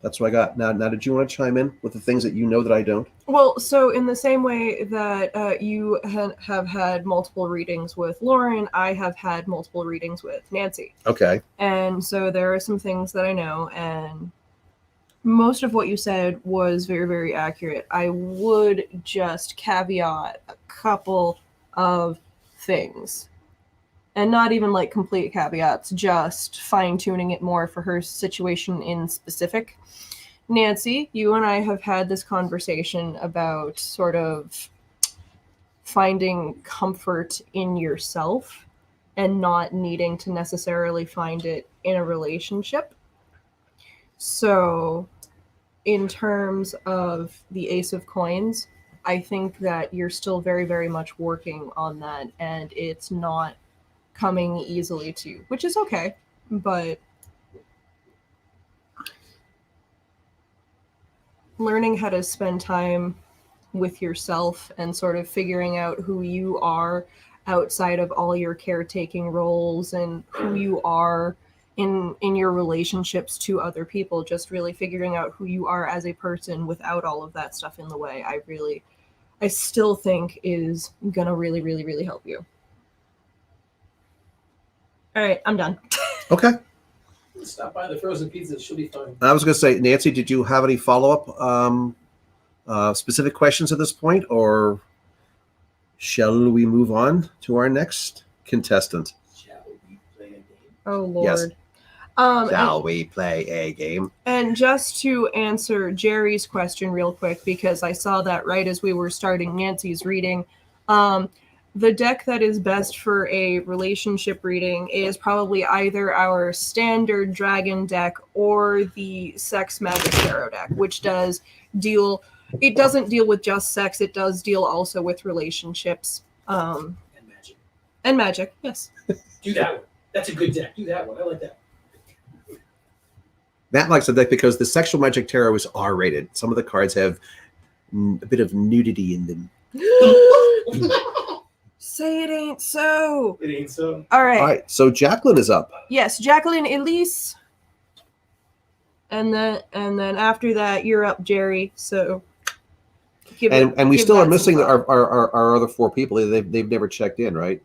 That's what I got. Now, did you want to chime in with the things that you know that I don't? Well, so in the same way that you have had multiple readings with Lauren, I have had multiple readings with Nancy. Okay. And so there are some things that I know, and most of what you said was very, very accurate. I would just caveat a couple of things. And not even like complete caveats, just fine-tuning it more for her situation in specific. Nancy, you and I have had this conversation about sort of finding comfort in yourself and not needing to necessarily find it in a relationship. So in terms of the Ace of Coins, I think that you're still very, very much working on that, and it's not coming easily to you, which is okay, but learning how to spend time with yourself and sort of figuring out who you are outside of all your caretaking roles and who you are in your relationships to other people, just really figuring out who you are as a person without all of that stuff in the way, I still think is gonna really, really, really help you. All right, I'm done. Okay. Stop by the frozen pizza. She'll be fine. I was going to say, Nancy, did you have any follow-up specific questions at this point, or shall we move on to our next contestant? Shall we play a game? Oh, Lord. Yes. Shall we play a game? And just to answer Jerry's question real quick, because I saw that right as we were starting Nancy's reading, the deck that is best for a relationship reading is probably either our standard dragon deck or the sex magic tarot deck, which doesn't deal with just sex, it does deal also with relationships. And magic. And magic, yes. Do that one. That's a good deck. Do that one. I like that. Matt likes the deck because the sexual magic tarot is R-rated. Some of the cards have a bit of nudity in them. Say it ain't so. It ain't so. All right. All right. So Jacqueline is up. Yes, Jacqueline, Elise, and then after that, you're up, Jerry. So. And we still are missing our other four people. They've never checked in, right?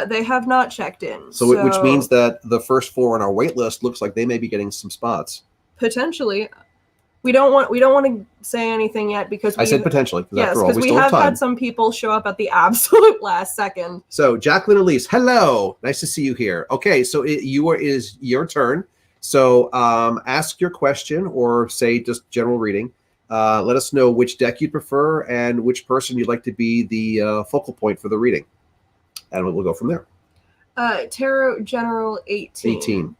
They have not checked in. So which means that the first four on our wait list looks like they may be getting some spots. Potentially. We don't want to say anything yet because I said potentially. Yes, because we have had some people show up at the absolute last second. So Jacqueline Elise, hello, nice to see you here. Okay, so it is your turn. So ask your question or say just general reading. Let us know which deck you'd prefer and which person you'd like to be the focal point for the reading, and we'll go from there. Tarot General 18.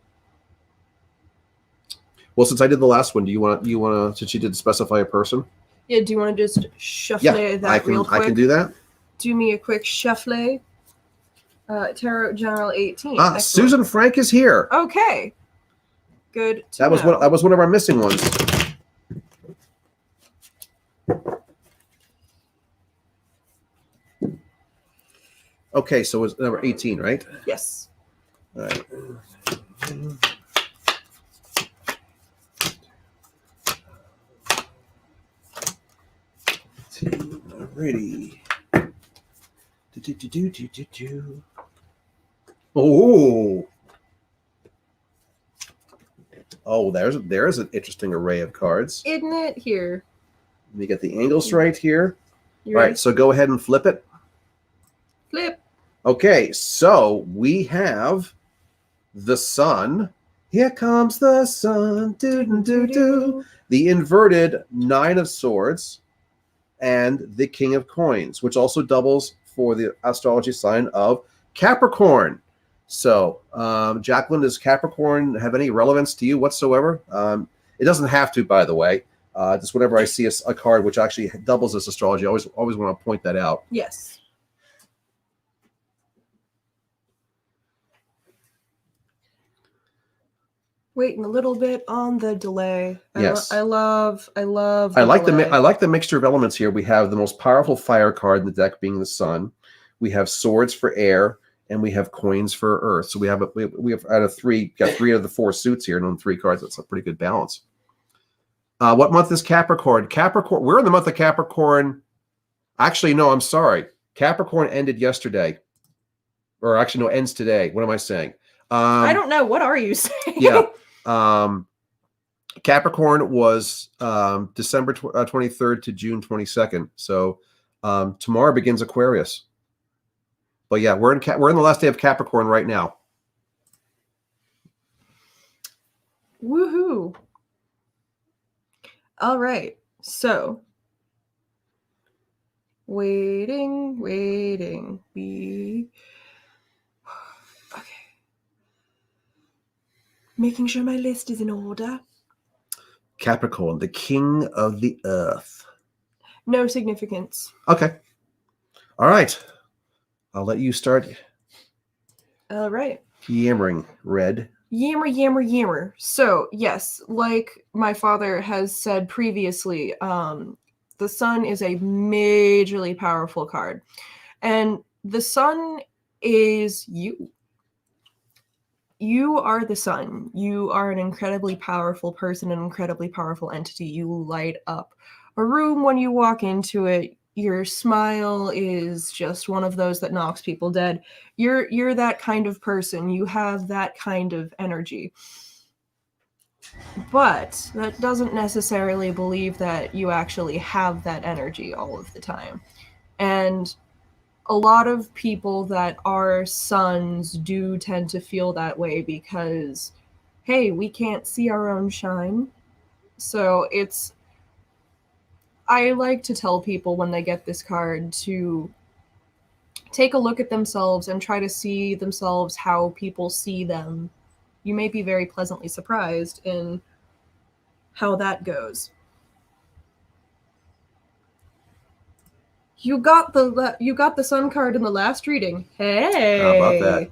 Well, since I did the last one, do you want to, since you did specify a person? Yeah, do you want to just shuffle that real quick? I can do that. Do me a quick shuffle. Tarot General 18. Excellent. Susan Frank is here. Okay. Good to know. That was one of our missing ones. Okay, so it's number 18, right? Yes. All right. Alrighty. Oh, there's an interesting array of cards. Isn't it here? Let me get the angles right here. All right, so go ahead and flip it. Flip. Okay, so we have the sun. Here comes the sun. Do. The inverted Nine of Swords. And the King of Coins, which also doubles for the astrology sign of Capricorn. So, Jacqueline, does Capricorn have any relevance to you whatsoever? It doesn't have to, by the way. Just whenever I see a card which actually doubles this astrology, I always want to point that out. Yes. Waiting a little bit on the delay. Yes. I love. I like the mixture of elements here. We have the most powerful fire card in the deck being the sun. We have swords for air, and we have coins for earth. So we have out of three, got 3 of the 4 suits here, and on 3 cards. That's a pretty good balance. What month is Capricorn? Capricorn. We're in the month of Capricorn. Actually, no. I'm sorry. Capricorn ended yesterday, or actually, no, ends today. What am I saying? I don't know. What are you saying? Yeah. Capricorn was December 23rd to June 22nd. So tomorrow begins Aquarius. But yeah, we're in the last day of Capricorn right now. Woohoo! All right. So waiting. Okay. Making sure my list is in order. Capricorn, the king of the earth. No significance. Okay. All right. I'll let you start. All right. Yammering, Red. Yammer. So, yes, like my father has said previously, the sun is a majorly powerful card. And the sun is you. You are the sun. You are an incredibly powerful person, an incredibly powerful entity. You light up a room when you walk into it. Your smile is just one of those that knocks people dead. You're that kind of person. You have that kind of energy. But that doesn't necessarily believe that you actually have that energy all of the time. And a lot of people that are suns do tend to feel that way because, hey, we can't see our own shine. So I like to tell people when they get this card to take a look at themselves and try to see themselves how people see them. You may be very pleasantly surprised in how that goes. You got the sun card in the last reading. Hey. How about that?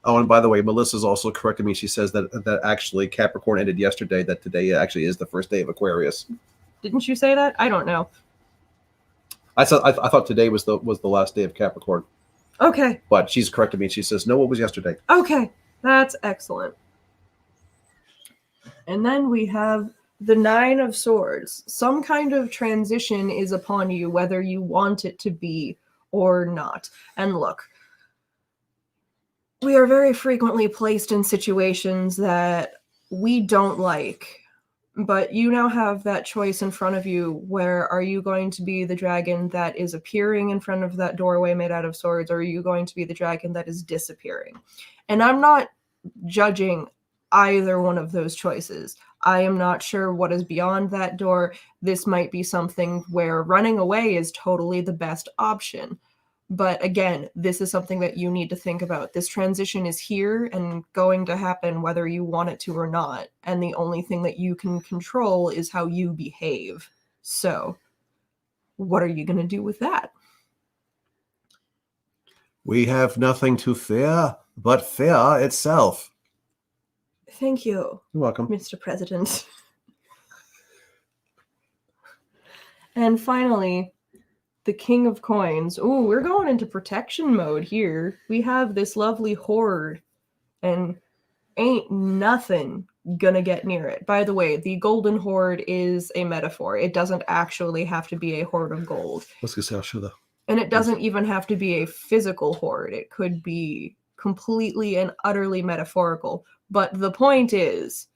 Oh, and by the way, Melissa's also corrected me. She says that actually Capricorn ended yesterday. That today actually is the first day of Aquarius. Didn't you say that? I don't know. I thought today was the last day of Capricorn. Okay. But she's corrected me. She says no, it was yesterday. Okay, that's excellent. And then we have the 9 of Swords. Some kind of transition is upon you, whether you want it to be or not. And look, we are very frequently placed in situations that we don't like, but you now have that choice in front of you. Where are you going to be the dragon that is appearing in front of that doorway made out of swords, or are you going to be the dragon that is disappearing? And I'm not judging either one of those choices. I am not sure what is beyond that door. This might be something where running away is totally the best option. But again, this is something that you need to think about. This transition is here and going to happen whether you want it to or not. And the only thing that you can control is how you behave. So, what are you going to do with that? We have nothing to fear but fear itself. Thank you. You're welcome. Mr. President. And finally, the King of Coins. Ooh, we're going into protection mode here. We have this lovely horde, and ain't nothing gonna get near it. By the way, the golden horde is a metaphor. It doesn't actually have to be a horde of gold. Let's go see how and it doesn't even have to be a physical horde. It could be completely and utterly metaphorical. But the point is,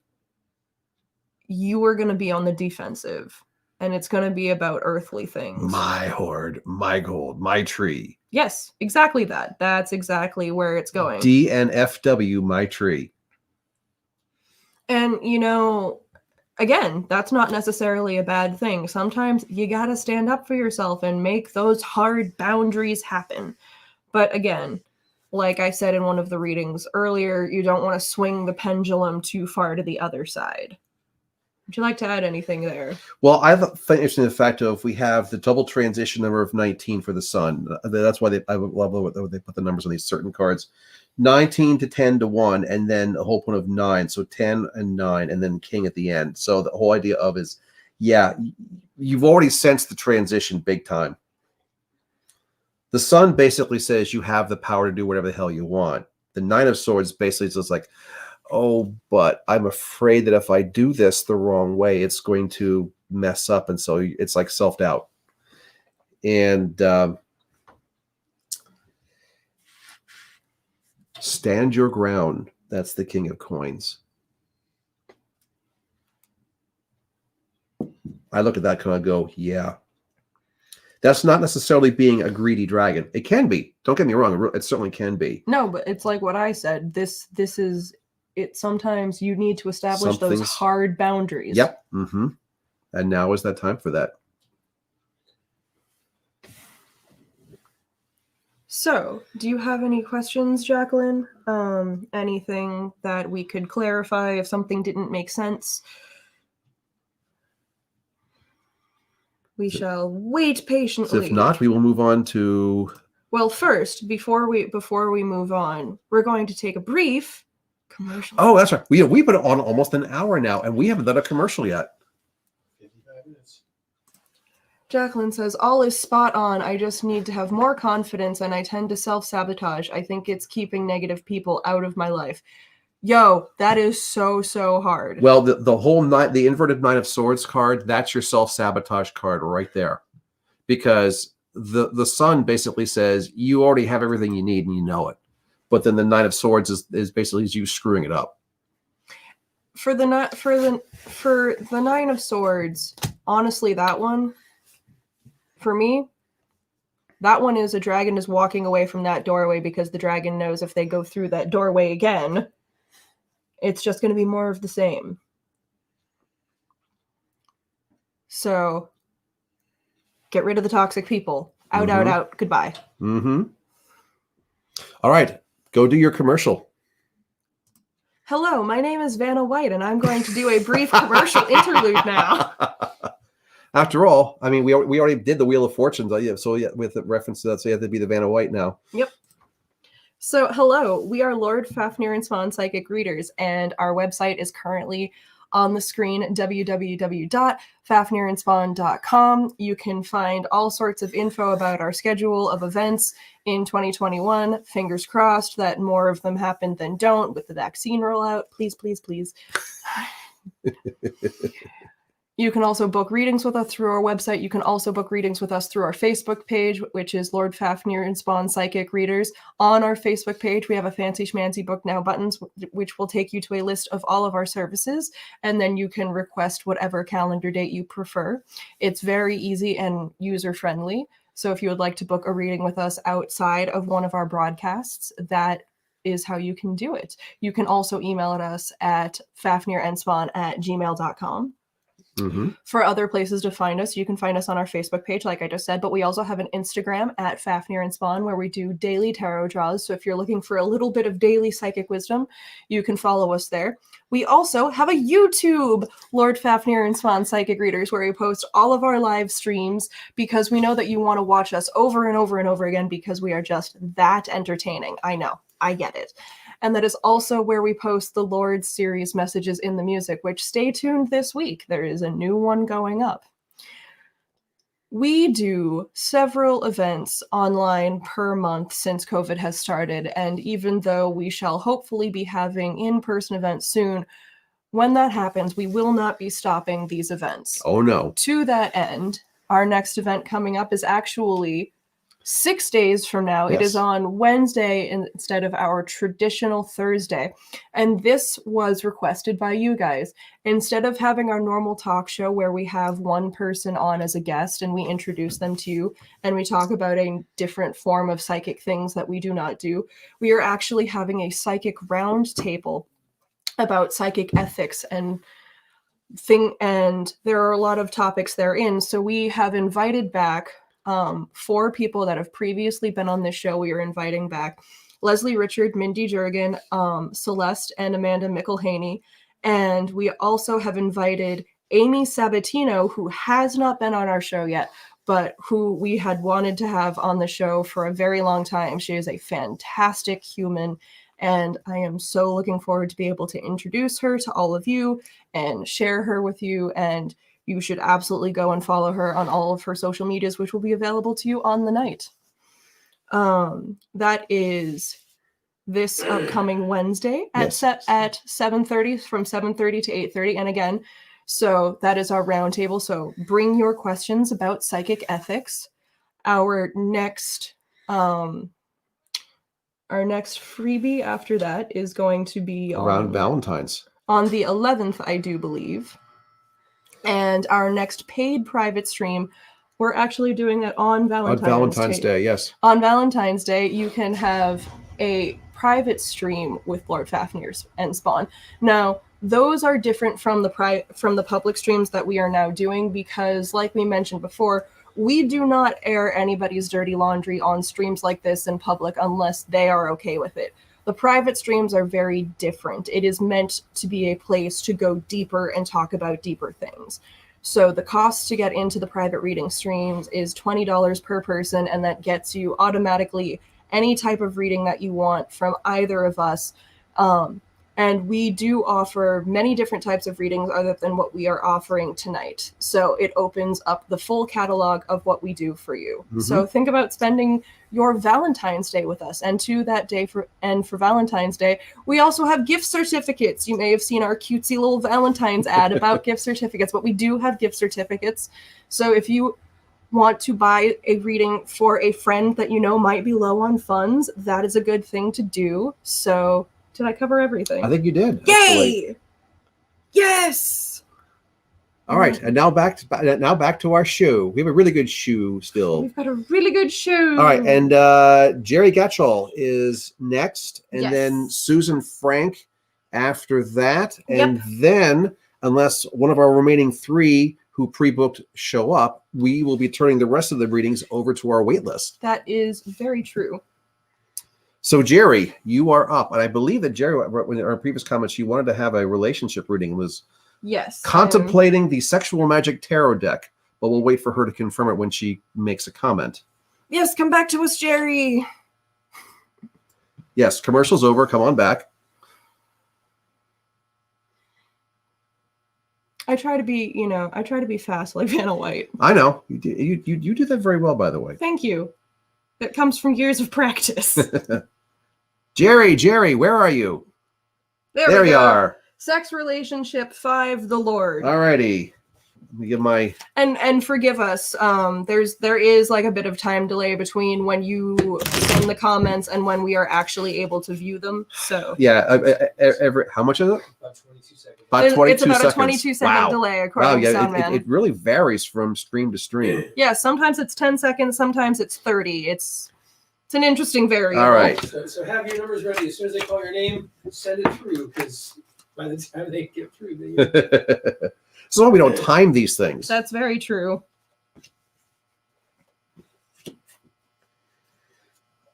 you are going to be on the defensive, and it's going to be about earthly things. My horde, my gold, my tree. Yes, exactly that. That's exactly where it's going. DNFW, my tree. And, again, that's not necessarily a bad thing. Sometimes you got to stand up for yourself and make those hard boundaries happen. But again, like I said in one of the readings earlier, you don't want to swing the pendulum too far to the other side. Would you like to add anything there? Well, I find interesting the fact of we have the double transition number of 19 for the sun. That's why I love what they put the numbers on these certain cards. 19 to 10 to 1, and then a whole point of 9. So 10 and 9, and then king at the end. So the whole idea of is, yeah, you've already sensed the transition big time. The sun basically says you have the power to do whatever the hell you want. The Nine of Swords basically is just like, oh, but I'm afraid that if I do this the wrong way, it's going to mess up. And so it's like self-doubt. And stand your ground. That's the King of Coins. I look at that kind of go, yeah. That's not necessarily being a greedy dragon. It can be. Don't get me wrong. It certainly can be. No, but it's like what I said. This is it. Sometimes you need to establish those hard boundaries. Yep. Mm-hmm. And now is that time for that. So, do you have any questions, Jacqueline? Anything that we could clarify if something didn't make sense? We shall wait patiently. So if not, we will move on to... Well, first, before we move on, we're going to take a brief commercial. Oh, that's right. We've been on almost an hour now, and we haven't done a commercial yet. 55 minutes. Jacqueline says, all is spot on. I just need to have more confidence, and I tend to self-sabotage. I think it's keeping negative people out of my life. Yo, that is so hard. Well, the whole the inverted Nine of Swords card, that's your self-sabotage card right there. Because the sun basically says you already have everything you need and you know it. But then the Nine of Swords is basically you screwing it up. For the Nine of Swords, honestly, that one, for me, that one is a dragon is walking away from that doorway because the dragon knows if they go through that doorway again, it's just going to be more of the same. So, get rid of the toxic people. Out, out, out. Goodbye. Mm-hmm. All right. Go do your commercial. Hello, my name is Vanna White, and I'm going to do a brief commercial interlude now. After all, I mean, we already did the Wheel of Fortune, so yeah, with the reference to that, so you have to be the Vanna White now. Yep. So, hello, we are Lord Fafnir and Spawn Psychic Readers, and our website is currently on the screen, www.fafnirandspawn.com. You can find all sorts of info about our schedule of events in 2021. Fingers crossed that more of them happen than don't with the vaccine rollout. Please, please, please. You can also book readings with us through our website. You can also book readings with us through our Facebook page, which is Lord Fafnir and Spawn Psychic Readers. On our Facebook page, we have a fancy schmancy book now buttons, which will take you to a list of all of our services, and then you can request whatever calendar date you prefer. It's very easy and user-friendly. So if you would like to book a reading with us outside of one of our broadcasts, that is how you can do it. You can also email us at fafnirandspawn@gmail.com. Mm-hmm. For other places to find us, you can find us on our Facebook page, like I just said, but we also have an Instagram at Fafnir and Spawn where we do daily tarot draws. So if you're looking for a little bit of daily psychic wisdom, you can follow us there. We also have a YouTube, Lord Fafnir and Spawn Psychic Readers, where we post all of our live streams because we know that you want to watch us over and over and over again because we are just that entertaining. I know, I get it. And that is also where we post the Lord series messages in the music, which stay tuned this week. There is a new one going up. We do several events online per month since COVID has started. And even though we shall hopefully be having in-person events soon, when that happens, we will not be stopping these events. Oh, no. To that end, our next event coming up is actually 6 days from now. Yes. It is on Wednesday instead of our traditional Thursday. And this was requested by you guys. Instead of having our normal talk show where we have one person on as a guest and we introduce them to you and we talk about a different form of psychic things that we do not do, we are actually having a psychic round table about psychic ethics and there are a lot of topics therein. So we have invited back 4 people that have previously been on this show. We are inviting back Leslie Richard, Mindy Jurgen, Celeste, and Amanda Mickelhaney. And we also have invited Amy Sabatino, who has not been on our show yet, but who we had wanted to have on the show for a very long time. She is a fantastic human, and I am so looking forward to be able to introduce her to all of you and share her with you. And you should absolutely go and follow her on all of her social medias, which will be available to you on the night. That is this upcoming Wednesday at 7:30, from 7:30 to 8:30. And again, so that is our roundtable. So bring your questions about psychic ethics. Our next freebie after that is going to be around Valentine's. On the 11th, I do believe. And our next paid private stream, we're actually doing it on Valentine's Day. Yes. On Valentine's Day, you can have a private stream with Lord Fafnir and Spawn. Now, those are different from the public streams that we are now doing because, like we mentioned before, we do not air anybody's dirty laundry on streams like this in public unless they are okay with it. The private streams are very different. It is meant to be a place to go deeper and talk about deeper things. So the cost to get into the private reading streams is $20 per person, and that gets you automatically any type of reading that you want from either of us. And we do offer many different types of readings other than what we are offering tonight. So it opens up the full catalog of what we do for you. Mm-hmm. So think about spending your Valentine's Day with us. And to that day, for Valentine's Day, we also have gift certificates. You may have seen our cutesy little Valentine's ad about gift certificates, but we do have gift certificates. So if you want to buy a reading for a friend that you know might be low on funds, that is a good thing to do. So did I cover everything? I think you did. Yay! Actually. Yes. All right, and now back to our show. We have a really good show still. We've got a really good show. All right, and Jerry Gatchell is next, and then Susan Frank after that, and then unless one of our remaining three who pre-booked show up, we will be turning the rest of the readings over to our wait list. That is very true. So, Jerry, you are up. And I believe that Jerry, in our previous comments, she wanted to have a relationship reading, was contemplating the Sexual Magic Tarot deck, but we'll wait for her to confirm it when she makes a comment. Yes, come back to us, Jerry. Yes, commercial's over. Come on back. I try to be fast like Vanna White. I know. You do that very well, by the way. Thank you. That comes from years of practice. Jerry, where are you? There we are. Sex relationship 5, the Lord. All righty. Let me give my and forgive us. There is like a bit of time delay between when you send the comments and when we are actually able to view them. So how much is it? About 22 seconds. About 22 it's about seconds. a 22-second delay according to Soundman. It really varies from stream to stream. Yeah, sometimes it's 10 seconds, sometimes it's 30. It's an interesting variable. All right. So have your numbers ready. As soon as they call your name, send it through, because by the time they get through, they so we don't time these things. That's very true.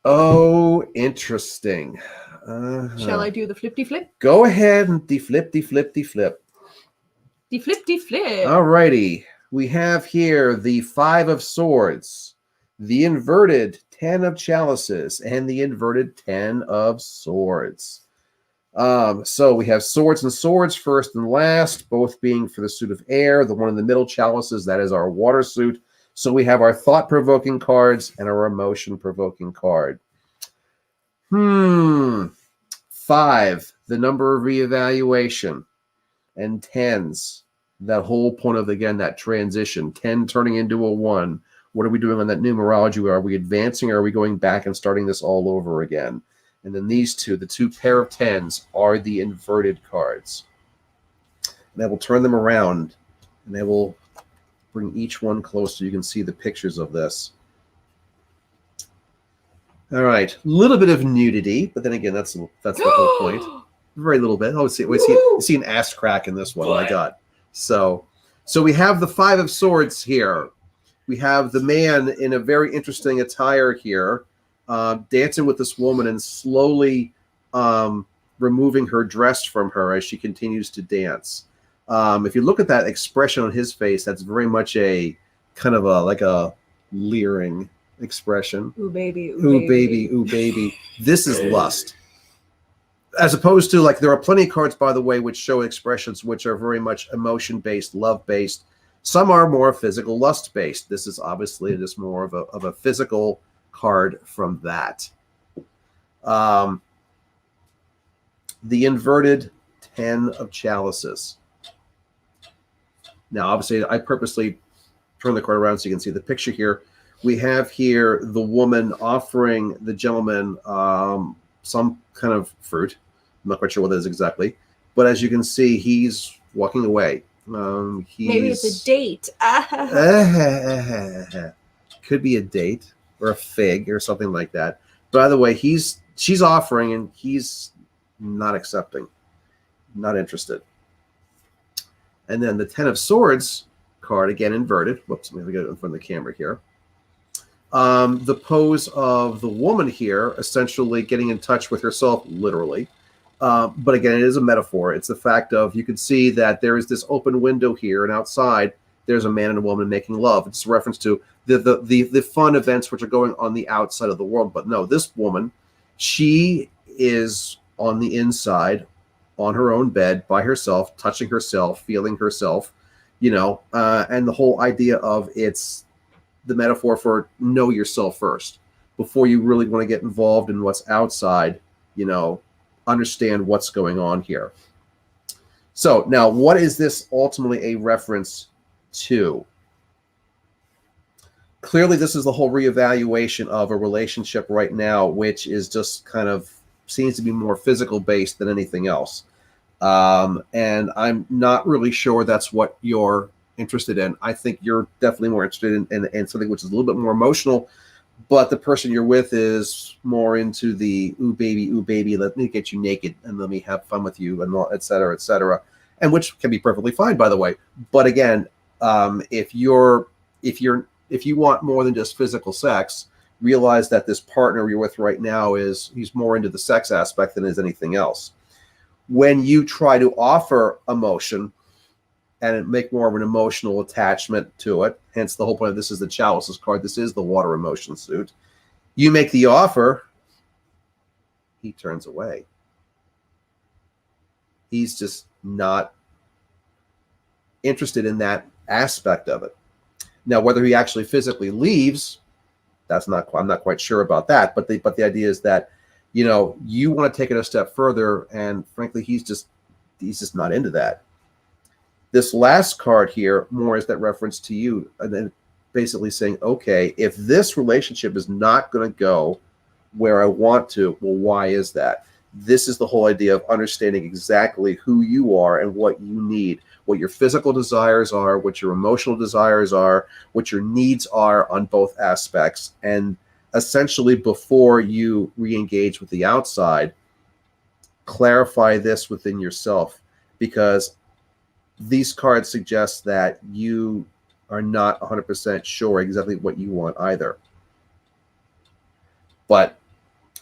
Oh, interesting. Shall I do the flippy flip? Go ahead and deflip. All righty. We have here the 5 of Swords, the inverted 10 of Chalices, and the inverted 10 of Swords. So we have Swords and Swords first and last, both being for the suit of air. The one in the middle, Chalices, that is our water suit. So we have our thought-provoking cards and our emotion-provoking card. 5, the number of reevaluation, and 10s, that whole point of, again, that transition, 10 turning into a 1. What are we doing on that numerology? Are we advancing, or are we going back and starting this all over again? And then these two, the 2 pair of 10s, are the inverted cards. And I will turn them around, and I will bring each one close so you can see the pictures of this. All right, a little bit of nudity, but then again, that's the whole point. Very little bit. Oh, see an ass crack in this one. My God. So we have the 5 of Swords here. We have the man in a very interesting attire here. dancing with this woman and slowly removing her dress from her as she continues to dance. If you look at that expression on his face, that's very much a kind of like a leering expression. Ooh, baby. Ooh, baby. Ooh, baby. This is lust. As opposed to, like, there are plenty of cards, by the way, which show expressions which are very much emotion-based, love-based. Some are more physical, lust-based. This is obviously just more of a physical card from that. The inverted 10 of chalices. Now, obviously, I purposely turn the card around so you can see the picture here. We have here the woman offering the gentleman some kind of fruit. I'm not quite sure what it is exactly. But as you can see, he's walking away. Maybe it's a date. Could be a date or a fig or something like that. By the way, she's offering and he's not accepting, not interested. And then the 10 of Swords card, again inverted. Whoops, let me get it in front of the camera here. The pose of the woman here, essentially getting in touch with herself, literally. But again, it is a metaphor. It's the fact of, you can see that there is this open window here, and outside there's a man and a woman making love. It's a reference to the fun events which are going on the outside of the world. But no, this woman, she is on the inside, on her own bed, by herself, touching herself, feeling herself, and the whole idea of it's the metaphor for know yourself first before you really want to get involved in what's outside, understand what's going on here. So now, what is this ultimately a reference to? Clearly, this is the whole reevaluation of a relationship right now, which is just kind of seems to be more physical based than anything else. And I'm not really sure that's what you're interested in. I think you're definitely more interested in something which is a little bit more emotional, but the person you're with is more into the ooh baby, let me get you naked and let me have fun with you, and et cetera, and which can be perfectly fine, by the way. But again, if you want more than just physical sex, realize that this partner you're with right now he's more into the sex aspect than is anything else. When you try to offer emotion and make more of an emotional attachment to it, hence the whole point of this is the chalices card, this is the water emotion suit, you make the offer, he turns away. He's just not interested in that aspect of it. Now, whether he actually physically leaves, I'm not quite sure about that, but the idea is that, you want to take it a step further, and frankly, he's just not into that. This last card here more is that reference to you, and then basically saying, okay, if this relationship is not going to go where I want to, well, why is that? This is the whole idea of understanding exactly who you are and what you need, what your physical desires are, what your emotional desires are, what your needs are on both aspects. And essentially, before you re-engage with the outside, clarify this within yourself, because these cards suggest that you are not 100% sure exactly what you want either.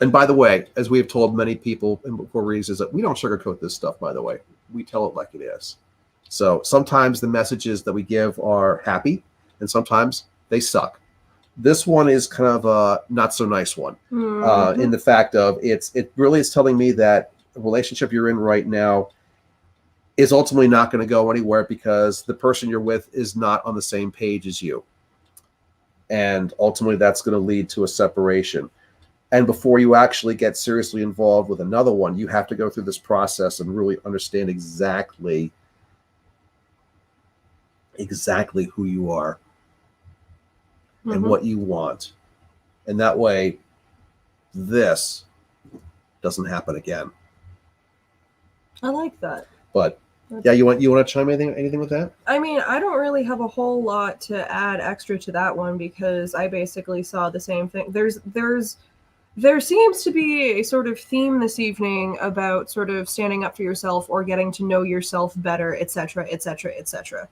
And by the way, as we have told many people before readings, is that we don't sugarcoat this stuff, by the way. We tell it like it is. So sometimes the messages that we give are happy, and sometimes they suck. This one is kind of a not so nice one, in the fact of it really is telling me that the relationship you're in right now is ultimately not going to go anywhere because the person you're with is not on the same page as you. And ultimately that's going to lead to a separation. And before you actually get seriously involved with another one, you have to go through this process and really understand exactly who you are and what you want. And that way, this doesn't happen again. I like that. But yeah, you want to chime anything with that? I mean, I don't really have a whole lot to add extra to that one because I basically saw the same thing. There seems to be a sort of theme this evening about sort of standing up for yourself or getting to know yourself better, etc., etc., etc.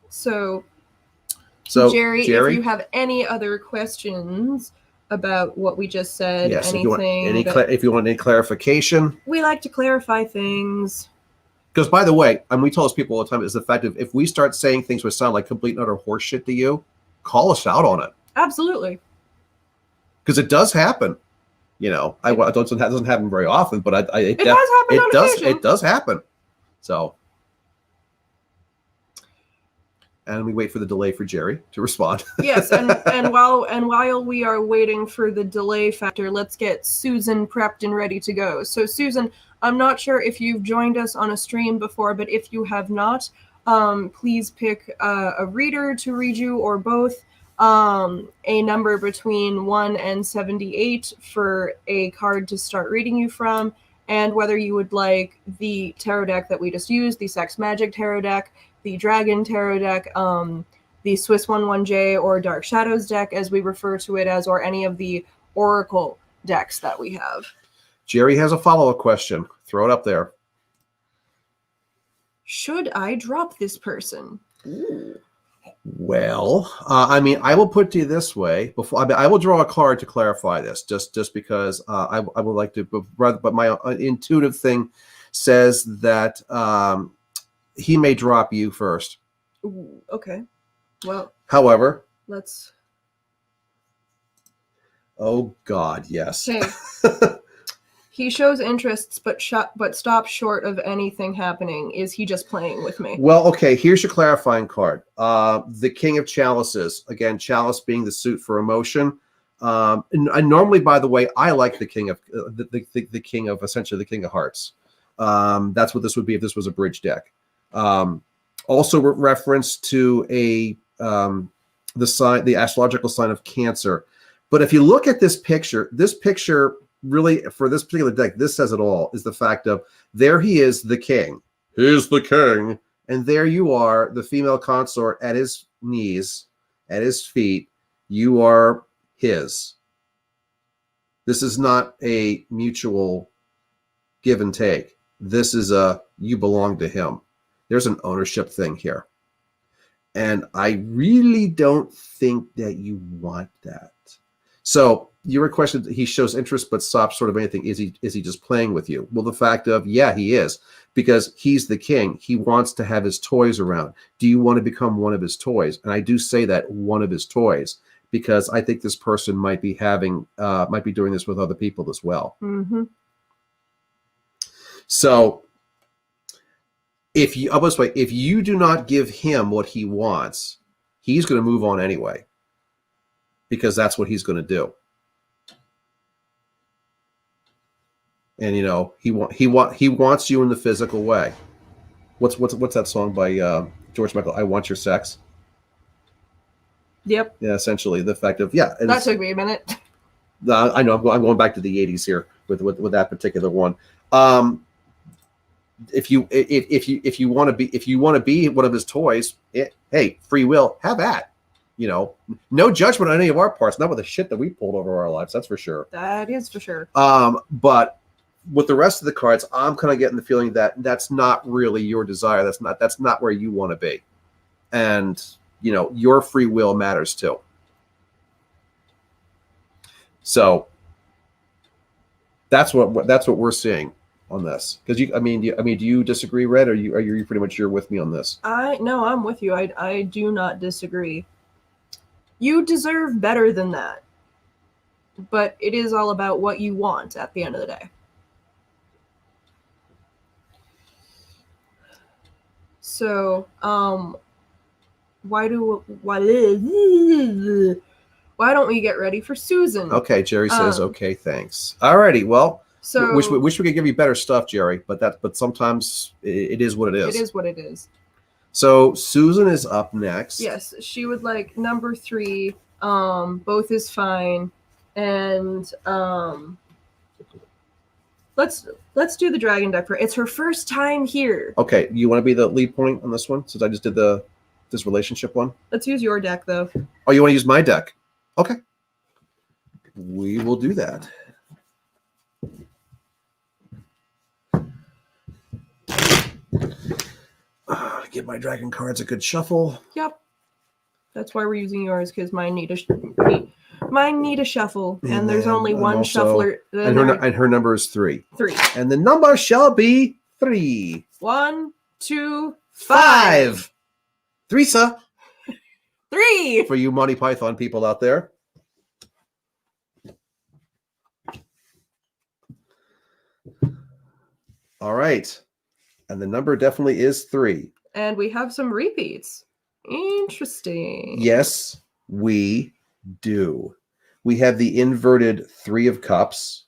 So So Jerry, if you have any other questions about what we just said, yes, anything, if you want any clarification, we like to clarify things. Because by the way, and we tell us people all the time, is the fact of if we start saying things which sound like complete and utter horseshit to you, call us out on it. Absolutely. Because it does happen. You know, that doesn't happen very often, but it has happened on occasion. It does happen. So, and we wait for the delay for Jerry to respond. Yes, and while we are waiting for the delay factor, let's get Susan prepped and ready to go. So Susan, I'm not sure if you've joined us on a stream before, but if you have not, please pick a reader to read you or both. A number between 1 and 78 for a card to start reading you from, and whether you would like the tarot deck that we just used, the Sex Magic tarot deck, the Dragon tarot deck, the Swiss 11J or Dark Shadows deck, as we refer to it as, or any of the Oracle decks that we have. Jerry has a follow-up question. Throw it up there. Should I drop this person? Ooh. Well, I mean, I will put it to you this way. I will draw a card to clarify this, just because I would like to. But my intuitive thing says that he may drop you first. Ooh, okay. Well. However. Let's. Oh God, yes. Okay. He shows interests, but stops short of anything happening. Is he just playing with me? Well, okay. Here's your clarifying card. The King of Chalices. Again, chalice being the suit for emotion. And normally, by the way, I like the King of the King of essentially the King of Hearts. That's what this would be if this was a bridge deck. Also, reference to the astrological sign of Cancer. But if you look at this picture really, for this particular deck, this says it all, is the fact of there he is, the king. He's the king. And there you are, the female consort at his knees, at his feet. You are his. This is not a mutual give and take. This is you belong to him. There's an ownership thing here. And I really don't think that you want that. So your question, he shows interest but stops sort of anything. Is he just playing with you? Well, the fact of, yeah, he is, because he's the king. He wants to have his toys around. Do you want to become one of his toys? And I do say that, one of his toys, because I think this person might be doing this with other people as well. Mm-hmm. So if you do not give him what he wants, he's going to move on anyway, because that's what he's going to do. And you know, he wants you in the physical way. What's that song by George Michael? I Want Your Sex. Yep. Yeah, essentially the fact of that took me a minute. I know I'm going back to the 80s here with that particular one. If you want to be one of his toys, hey, free will, have at. You know, no judgment on any of our parts, not with the shit that we pulled over our lives. That's for sure. That is for sure. But with the rest of the cards, I'm kind of getting the feeling that that's not really your desire. That's not where you want to be. And, you know, your free will matters too. So that's what we're seeing on this. Because do you disagree, Red? Or are you pretty much with me on this? No, I'm with you. I do not disagree. You deserve better than that. But it is all about what you want at the end of the day. So, why don't we get ready for Susan? Okay, Jerry says, okay, thanks. Alrighty, well, so wish we could give you better stuff, Jerry, but sometimes it is what it is. It is what it is. So Susan is up next. Yes, she would like number 3. Both is fine, and let's do the dragon deck for her. It's her first time here. Okay, you want to be the lead point on this one since I just did this relationship one? Let's use your deck though. Oh, you want to use my deck? Okay, we will do that. Give my dragon cards a good shuffle. Yep. That's why we're using yours, because mine need a shuffle, and there's then only I'm one also- shuffler. And her number is 3. 3. And the number shall be 3. 1, 2, 5. 3, sir. 3. For you Monty Python people out there. All right. And the number definitely is 3. And we have some repeats. Interesting. Yes, we do. We have the inverted 3 of Cups.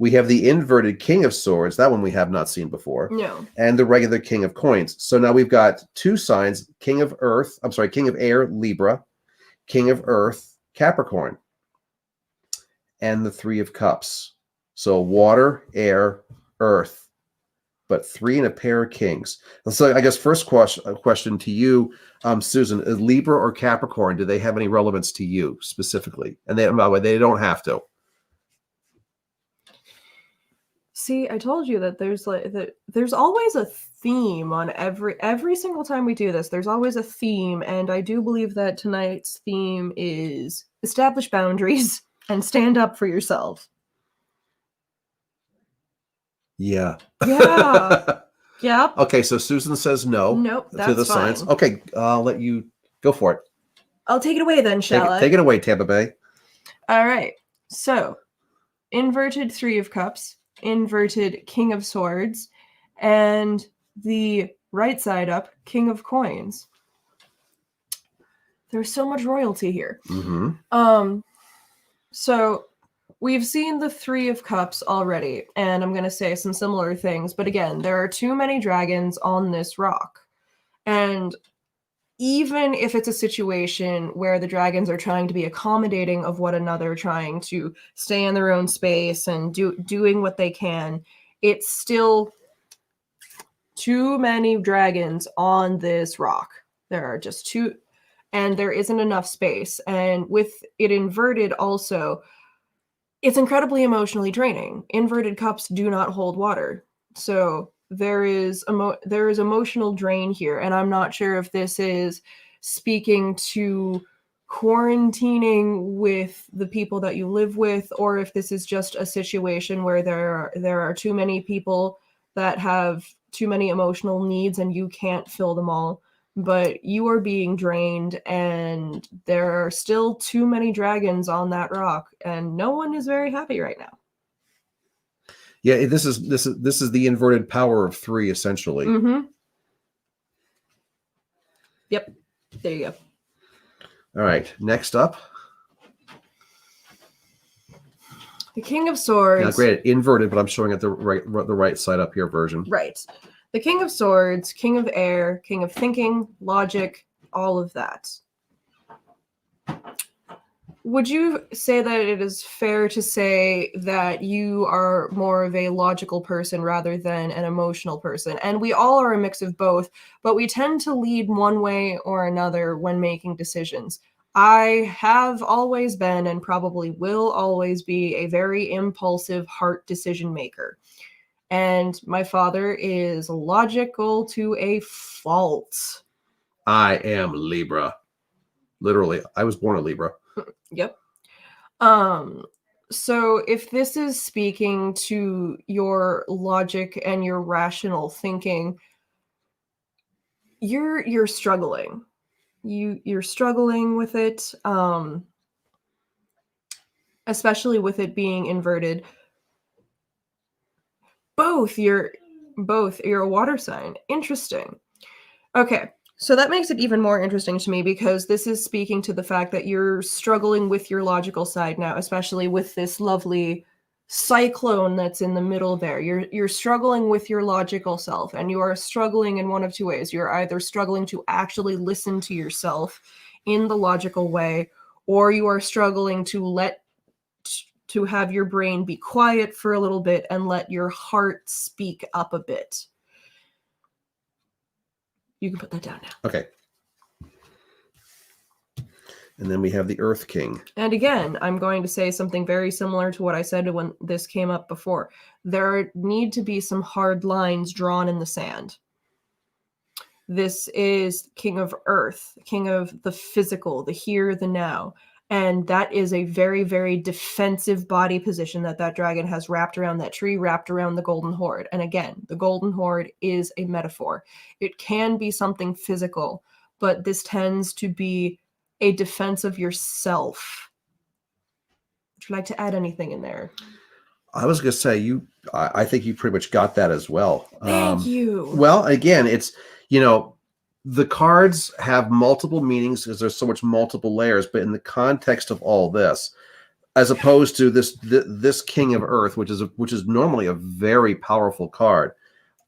We have the inverted King of Swords. That one we have not seen before. No. And the regular King of Coins. So now we've got 2 signs, King of Air, Libra, King of Earth, Capricorn, and the 3 of Cups. So water, air, earth, but 3 and a pair of kings. So I guess first question to you, Susan, is Libra or Capricorn, do they have any relevance to you specifically? And by the way, they don't have to. See, I told you that there's always a theme on every single time we do this. There's always a theme, and I do believe that tonight's theme is establish boundaries and stand up for yourself. Yeah. Yeah. Yep. Okay, so Susan says no. Nope, to the that's signs. fine. Okay, I'll let you go for it. I'll take it away then, shall I? Take it away, Tampa Bay. All right. So, inverted 3 of Cups, inverted King of Swords, and the right side up, King of Coins. There's so much royalty here. Mm-hmm. So we've seen the 3 of Cups already, and I'm going to say some similar things, but again, there are too many dragons on this rock. And even if it's a situation where the dragons are trying to be accommodating of one another, trying to stay in their own space and doing what they can, it's still too many dragons on this rock. There are just too, and there isn't enough space. And with it inverted also, it's incredibly emotionally draining. Inverted cups do not hold water. So there is emotional drain here, and I'm not sure if this is speaking to quarantining with the people that you live with, or if this is just a situation where there are too many people that have too many emotional needs and you can't fill them all. But you are being drained, and there are still too many dragons on that rock, and no one is very happy right now. Yeah, this is the inverted power of 3, essentially. Mm-hmm. Yep. There you go. All right. Next up, the King of Swords. now, granted, inverted, but I'm showing it the right side up here version. Right. The King of Swords, King of Air, King of Thinking, Logic, all of that. Would you say that it is fair to say that you are more of a logical person rather than an emotional person? And we all are a mix of both, but we tend to lead one way or another when making decisions. I have always been and probably will always be a very impulsive heart decision maker. And my father is logical to a fault. I am Libra. Literally, I was born a Libra. Yep. So if this is speaking to your logic and your rational thinking, you're struggling. You're struggling with it, especially with it being inverted. You're a water sign. Interesting. Okay. So that makes it even more interesting to me, because this is speaking to the fact that you're struggling with your logical side now, especially with this lovely cyclone that's in the middle there. You're struggling with your logical self, and you are struggling in one of two ways. You're either struggling to actually listen to yourself in the logical way, or you are struggling to have your brain be quiet for a little bit and let your heart speak up a bit. You can put that down now. Okay. And then we have the Earth King. And again, I'm going to say something very similar to what I said when this came up before. There need to be some hard lines drawn in the sand. This is king of earth, king of the physical, the here, the now. And that is a very, very defensive body position that dragon has wrapped around that tree, wrapped around the Golden Horde. And again, the Golden Horde is a metaphor. It can be something physical, but this tends to be a defense of yourself. Would you like to add anything in there? I was going to say, I think you pretty much got that as well. Thank you. Well, again, it's, the cards have multiple meanings because there's so much multiple layers, but in the context of all this, as opposed to this King of Earth, which is normally a very powerful card,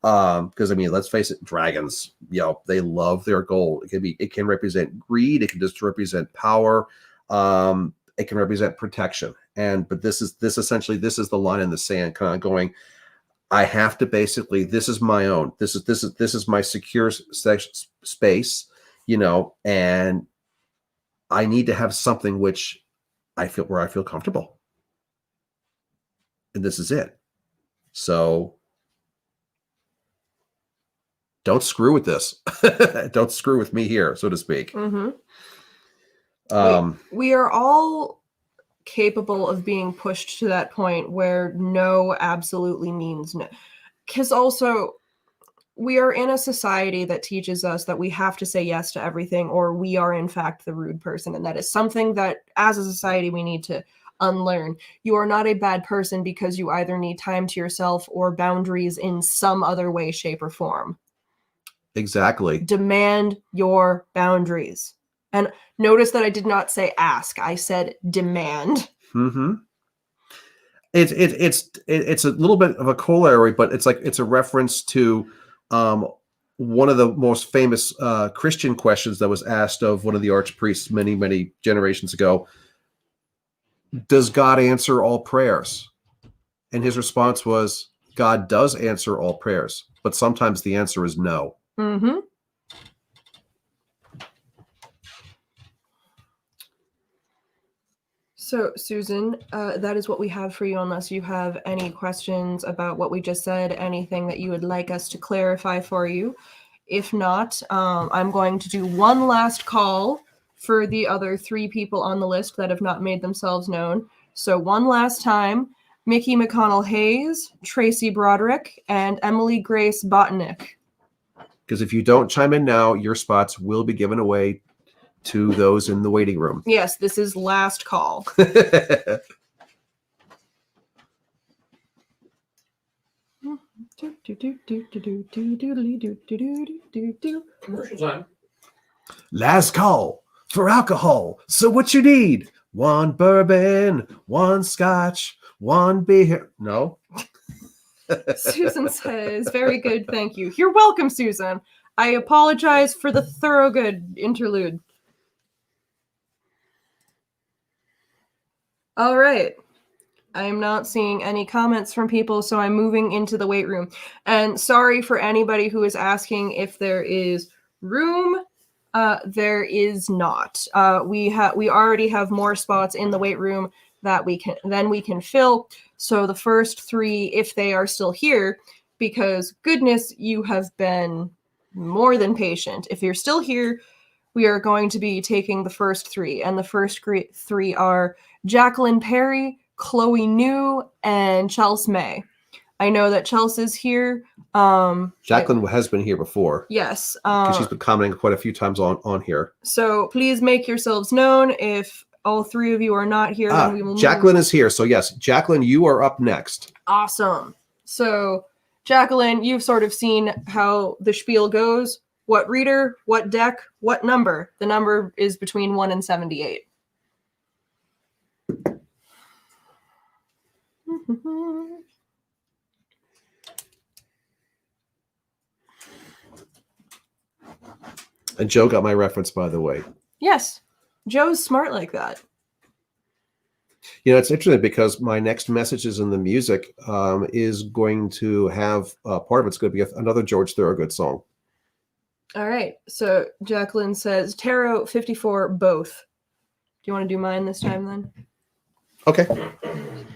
because let's face it, dragons, they love their gold. It can represent greed, it can just represent power, it can represent protection, but this is the line in the sand, kind of going, I have to basically, this is my own. This is my secure space, and I need to have something where I feel comfortable. And this is it. So don't screw with this. Don't screw with me here, so to speak. Mm-hmm. We are all capable of being pushed to that point where no absolutely means no. Because also, we are in a society that teaches us that we have to say yes to everything, or we are in fact the rude person. And that is something that as a society we need to unlearn. You are not a bad person because you either need time to yourself or boundaries in some other way, shape, or form. Exactly. Demand your boundaries. And notice that I did not say ask. I said demand. Mm-hmm. It's a little bit of a corollary, but it's a reference to one of the most famous Christian questions that was asked of one of the archpriests many, many generations ago. Does God answer all prayers? And his response was, God does answer all prayers, but sometimes the answer is no. Mm-hmm. So, Susan, that is what we have for you, unless you have any questions about what we just said, anything that you would like us to clarify for you. If not, I'm going to do one last call for the other 3 people on the list that have not made themselves known. So one last time, Mickey McConnell Hayes, Tracy Broderick, and Emily Grace Botnick. Because if you don't chime in now, your spots will be given away to those in the waiting room. Yes, this is last call. Commercial time. Last call for alcohol. So what you need? 1 bourbon, 1 scotch, 1 beer. No. Susan says, very good, thank you. You're welcome, Susan. I apologize for the Thorogood interlude. All right. I'm not seeing any comments from people, so I'm moving into the weight room. And sorry for anybody who is asking if there is room. There is not. We already have more spots in the weight room that we can fill. So the first 3, if they are still here, because goodness, you have been more than patient. If you're still here, we are going to be taking the first 3, and the first 3 are Jacqueline Perry, Chloe New, and Chelsea May. I know that Chelsea's here. Jacqueline has been here before. Yes. She's been commenting quite a few times on here. So please make yourselves known. If all 3 of you are not here, then we will Jacqueline is here. So yes, Jacqueline, you are up next. Awesome. So Jacqueline, you've sort of seen how the spiel goes. What reader, what deck, what number? The number is between 1 and 78. And Joe got my reference, by the way. Yes. Joe's smart like that. It's interesting because my next messages in the music is going to have part of it's going to be another George Thorogood song. All right. So Jacqueline says, Tarot 54, both. Do you want to do mine this time then? Okay.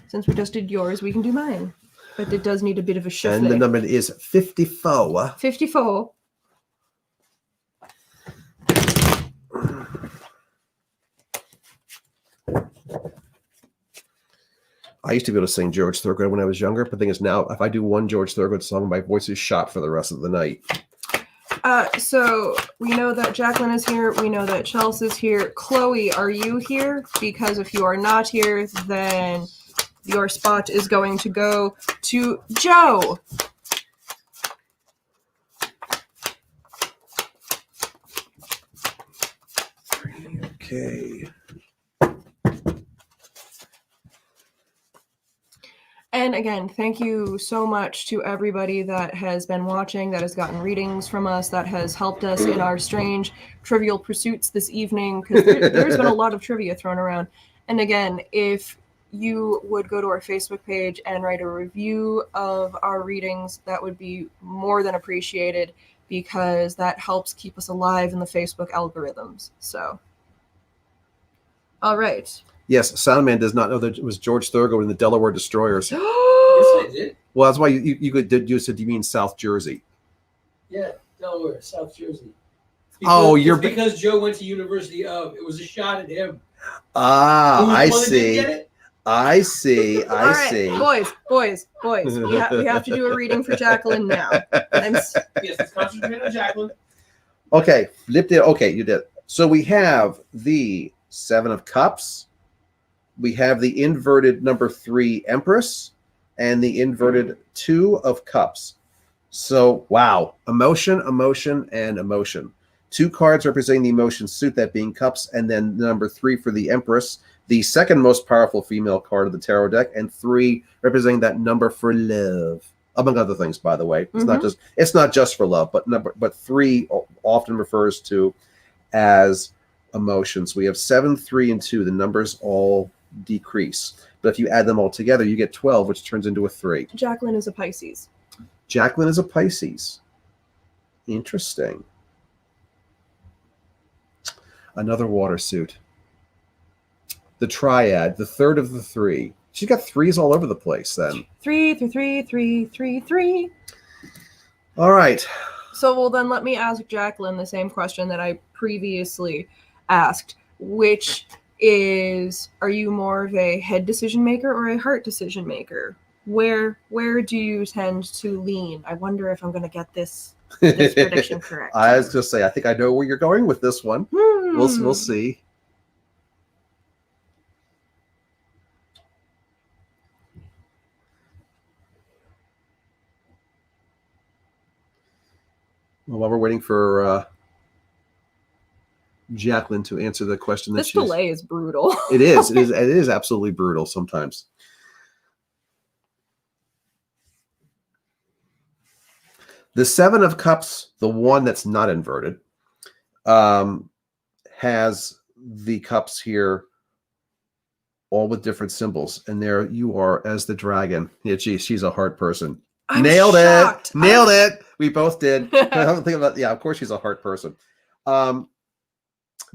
Since we just did yours, we can do mine. But it does need a bit of a shuffle. And the number is 54. 54. I used to be able to sing George Thorogood when I was younger, but the thing is now, if I do one George Thorogood song, my voice is shot for the rest of the night. So we know that Jacqueline is here. We know that Chelsea is here. Chloe, are you here? Because if you are not here, then your spot is going to go to Joe. Okay. And again, thank you so much to everybody that has been watching, that has gotten readings from us, that has helped us in our strange trivial pursuits this evening, because there's been a lot of trivia thrown around. And again, if you would go to our Facebook page and write a review of our readings, that would be more than appreciated, because that helps keep us alive in the Facebook algorithms. So, all right. Yes, Soundman does not know that it was George Thorogood in the Delaware Destroyers. Yes, I did. Well, that's why you said you mean South Jersey. Yeah, Delaware, South Jersey. Because Joe went to University of. It was a shot at him. I see. I see. All right, boys. We have to do a reading for Jacqueline now. Yes, let's concentrate on Jacqueline. Okay, flipped it. Okay, you did. So we have the 7 of Cups. We have the inverted number 3 Empress and the inverted 2 of Cups. So, wow. Emotion, and emotion. 2 cards representing the emotion suit, that being Cups, and then number 3 for the Empress, the second most powerful female card of the tarot deck, and 3 representing that number for love, among other things, by the way. It's not just for love, but 3 often refers to as emotions. We have 7, 3, and 2. The numbers all decrease, but if you add them all together, you get 12, which turns into a 3. Jacqueline is a Pisces. Jacqueline is a Pisces. Interesting. Another water suit. The triad, the third of the 3. She's got 3s all over the place then. 3, 3, 3, 3, 3, 3. All right. So, well, then let me ask Jacqueline the same question that I previously asked, which is, are you more of a head decision maker or a heart decision maker? Where do you tend to lean? I wonder if I'm going to get this prediction correct. I was going to say, I think I know where you're going with this one. We'll see. Well, while we're waiting for Jacqueline to answer the question, this delay is brutal. It is absolutely brutal sometimes. The 7 of Cups, the one that's not inverted, has the cups here all with different symbols, and there you are as the dragon. Yeah, she's a heart person. Nailed it. We both did. I don't think about. Yeah, of course she's a heart person.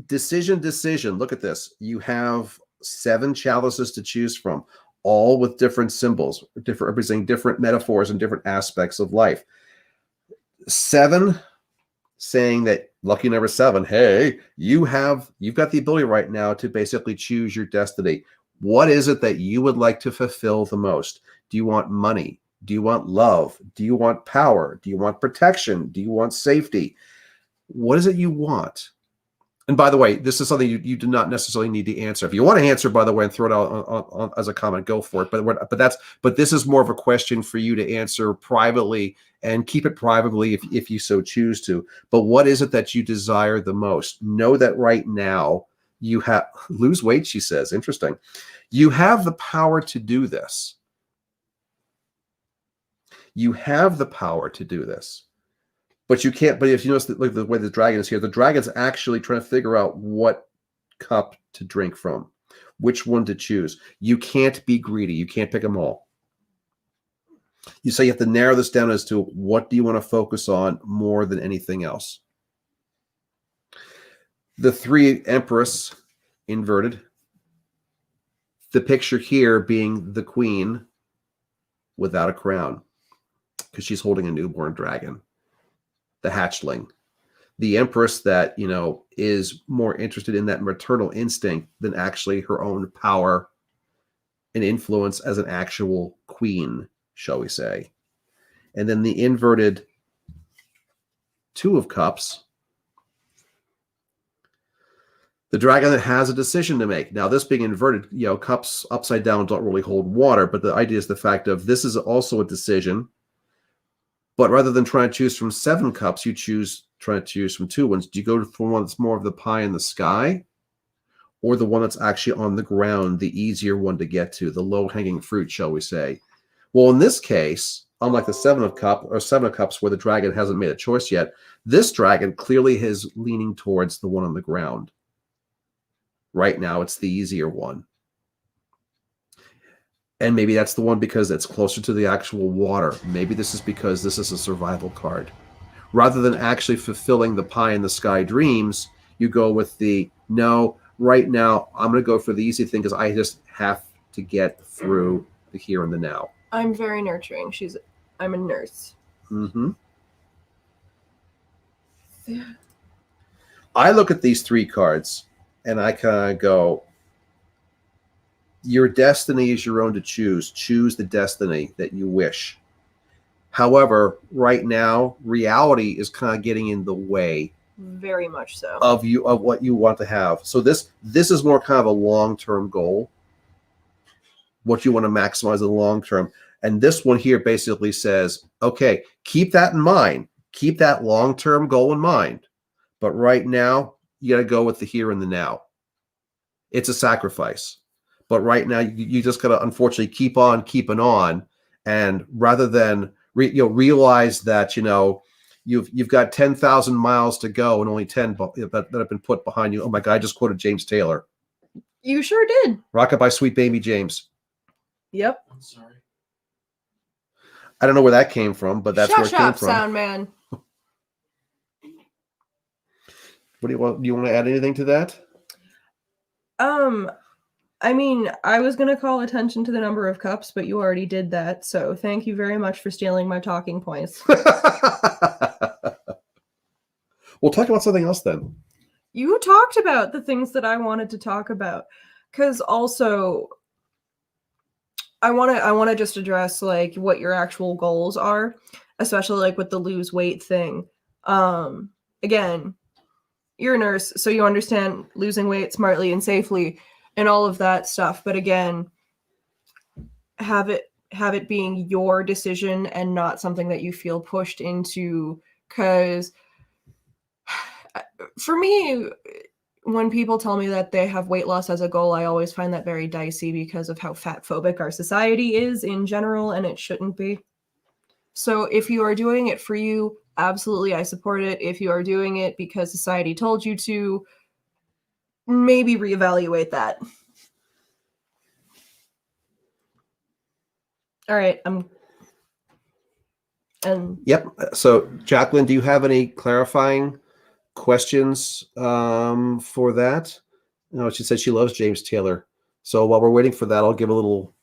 Decision. Look at this. You have 7 chalices to choose from, all with different symbols, representing different metaphors and different aspects of life. 7 saying that lucky number 7. Hey, you've got the ability right now to basically choose your destiny. What is it that you would like to fulfill the most? Do you want money? Do you want love? Do you want power? Do you want protection? Do you want safety? What is it you want? And by the way, this is something you do not necessarily need to answer. If you want to answer, by the way, and throw it out on as a comment, go for it. But this is more of a question for you to answer privately, and keep it privately if you so choose to. But what is it that you desire the most? Know that right now you have lose weight, she says. Interesting. You have the power to do this. You have the power to do this. But you can't. But if you notice the way the dragon is here, the dragon's actually trying to figure out what cup to drink from, which one to choose. You can't be greedy. You can't pick them all. You say you have to narrow this down as to what do you want to focus on more than anything else. The 3 Empress inverted. The picture here being the queen without a crown, because she's holding a newborn dragon. The hatchling, the Empress that, is more interested in that maternal instinct than actually her own power an influence as an actual queen, shall we say. And then the inverted Two of Cups, the dragon that has a decision to make. Now, this being inverted, cups upside down don't really hold water, but the idea is the fact of this is also a decision. But rather than trying to choose from 7 cups, you try to choose from 2 ones. Do you go for one that's more of the pie in the sky, or the one that's actually on the ground, the easier one to get to, the low-hanging fruit, shall we say? Well, in this case, unlike the 7 of Cups, where the dragon hasn't made a choice yet, this dragon clearly is leaning towards the one on the ground. Right now, it's the easier one. And maybe that's the one because it's closer to the actual water. Maybe this is because this is a survival card. Rather than actually fulfilling the pie in the sky dreams, you go with the, no, right now, I'm going to go for the easy thing because I just have to get through the here and the now. I'm very nurturing. I'm a nurse. Mm-hmm. Yeah. I look at these 3 cards and I kind of go, your destiny is your own to choose. Choose the destiny that you wish. However, right now, reality is kind of getting in the way. Very much so. Of what you want to have. So this is more kind of a long-term goal. What you want to maximize in the long term. And this one here basically says, okay, keep that in mind. Keep that long-term goal in mind. But right now, you got to go with the here and the now. It's a sacrifice. But right now, you just got to unfortunately keep on keeping on. And rather than realize that, you've got 10,000 miles to go and only 10 that have been put behind you. Oh my God, I just quoted James Taylor. You sure did. Rockabye Sweet Baby James. Yep. I'm sorry. I don't know where that came from, but that's where it came from. Sound man. What do you want? Do you want to add anything to that? I mean, I was going to call attention to the number of cups, but you already did that. So thank you very much for stealing my talking points. We'll talk about something else then. You talked about the things that I wanted to talk about. Because also, I want to just address like what your actual goals are, especially like with the lose weight thing. Again, you're a nurse, so you understand losing weight smartly and safely and all of that stuff. But again, have it being your decision and not something that you feel pushed into. Because for me, when people tell me that they have weight loss as a goal, I always find that very dicey because of how fat phobic our society is in general, and it shouldn't be. So if you are doing it for you, absolutely, I support it. If you are doing it because society told you to, maybe reevaluate that. All right, Yep. So, Jacqueline, do you have any clarifying questions for that? No, she said she loves James Taylor. So while we're waiting for that, I'll give a little.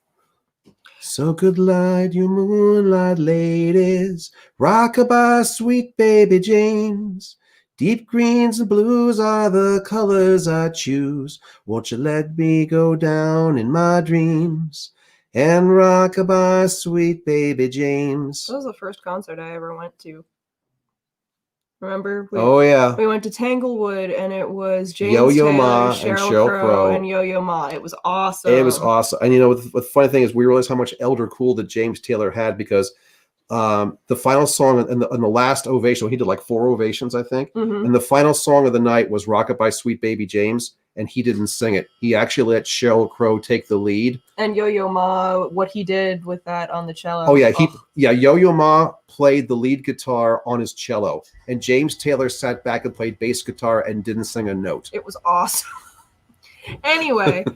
So good light, you moonlight ladies, rockabye sweet baby James. Deep greens and blues are the colors I choose. Won't you let me go down in my dreams and rockabye sweet baby James? that was the first concert I ever went to. Remember? We went to Tanglewood, and it was James Yo-Yo Taylor, Ma, Sheryl and Sheryl Crow, and Yo-Yo Ma. It was awesome. It was awesome. And the funny thing is, we realized how much elder cool that James Taylor had because the final song in the last ovation, he did like 4 ovations, I think. Mm-hmm. And the final song of the night was "Rockabye Sweet Baby James," and he didn't sing it. He actually let Sheryl Crow take the lead. And Yo-Yo Ma, what he did with that on the cello. Oh yeah, Yo-Yo Ma played the lead guitar on his cello, and James Taylor sat back and played bass guitar and didn't sing a note. It was awesome. Anyway,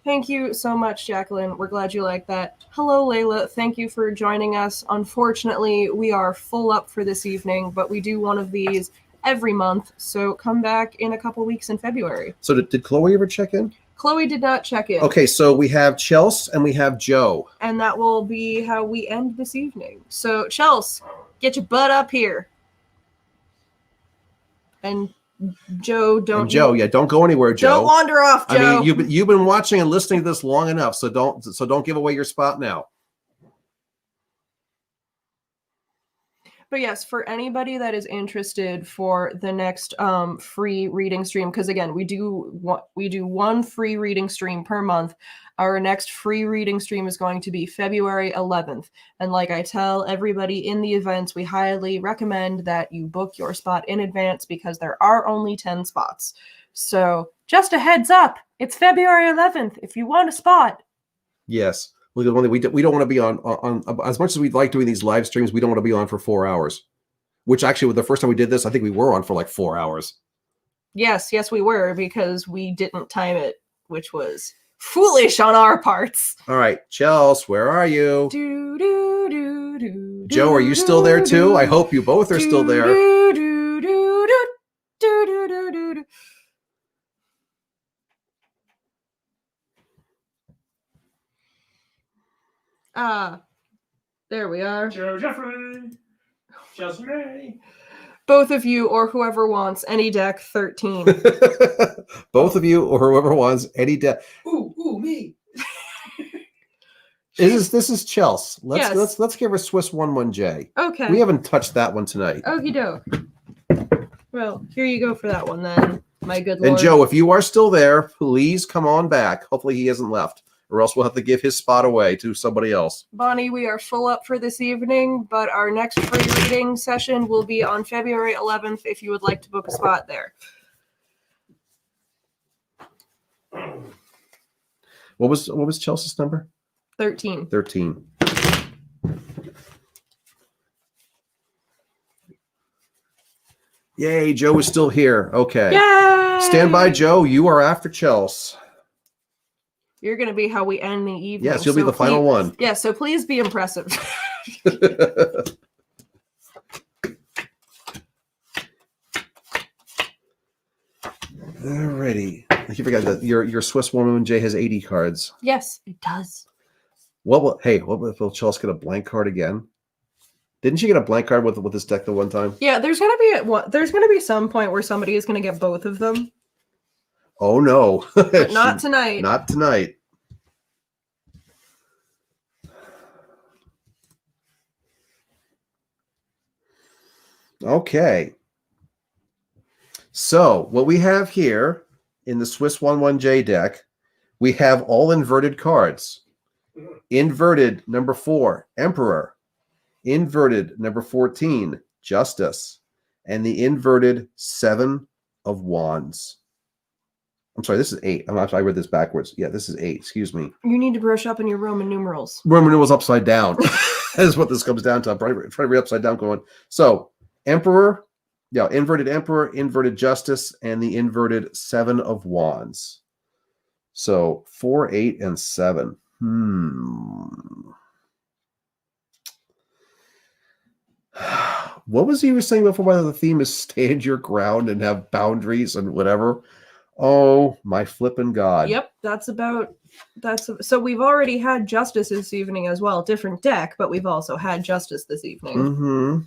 thank you so much, Jacqueline. We're glad you liked that. Hello, Layla. Thank you for joining us. Unfortunately, we are full up for this evening, but we do one of these every month, so come back in a couple weeks in February. So did Chloe ever check in? Chloe did not check in. Okay, so we have Chelsea and we have Joe. And that will be how we end this evening. So, Chelsea, get your butt up here. And Joe, don't And Joe, yeah, don't go anywhere, Joe. Don't wander off, Joe. I mean, you've been watching and listening to this long enough, so don't give away your spot now. But yes, for anybody that is interested for the next free reading stream, because again, we do one free reading stream per month. Our next free reading stream is going to be February 11th. And like I tell everybody in the events, we highly recommend that you book your spot in advance because there are only 10 spots. So just a heads up, it's February 11th if you want a spot. Yes. We don't want to be on as much as we'd like doing these live streams. We don't want to be on for 4 hours, which actually, the first time we did this, I think we were on for like 4 hours. Yes, we were, because we didn't time it, which was foolish on our parts. All right, Chelsea, where are you? Do, do, do, do, Joe, are you still there too? I hope you both are still there. Do, do, do, do, do, do, do, do, do. There we are. Joe Jeffrey. Chelsea Ray. Both of you, or whoever wants, any deck 13. Both of you, or whoever wants, any deck. Ooh, me. This is Chelsea. Yes. Let's give her Swiss 11J. Okay. We haven't touched that one tonight. Okie doke. Well, here you go for that one then, my good lord. And Joe, if you are still there, please come on back. Hopefully he hasn't left, or else we'll have to give his spot away to somebody else. Bonnie, we are full up for this evening, but our next free reading session will be on February 11th if you would like to book a spot there. What was Chelsea's number? 13. 13. Yay, Joe is still here. Okay. Yay! Stand by, Joe. You are after Chelsea. You're going to be how we end the evening. Yes, you'll be the final one. Yeah, so please be impressive. Alrighty. I forgot that your Swiss woman J has 80 cards. Yes, it does. What will Chelsea get a blank card again? Didn't she get a blank card with this deck the one time? Yeah, there's gonna be some point where somebody is gonna get both of them. Oh no. But not tonight. Not tonight. Okay. So what we have here in the Swiss 11J deck, we have all inverted cards. Inverted number 4, Emperor. Inverted number 14, Justice. And the inverted 7 of Wands. I'm sorry, this is 8. I read this backwards. Yeah, this is 8. Excuse me. You need to brush up on your Roman numerals. Roman numerals upside down. That is what this comes down to. I'm trying to read upside down going. So, Emperor, yeah, inverted Emperor, inverted Justice, and the inverted 7 of Wands. So, 4, 8, and 7. What was he saying before? Whether the theme is stand your ground and have boundaries and whatever. Oh my flippin' God. Yep, so we've already had Justice this evening as well. Different deck, but we've also had Justice this evening. Mm-hmm.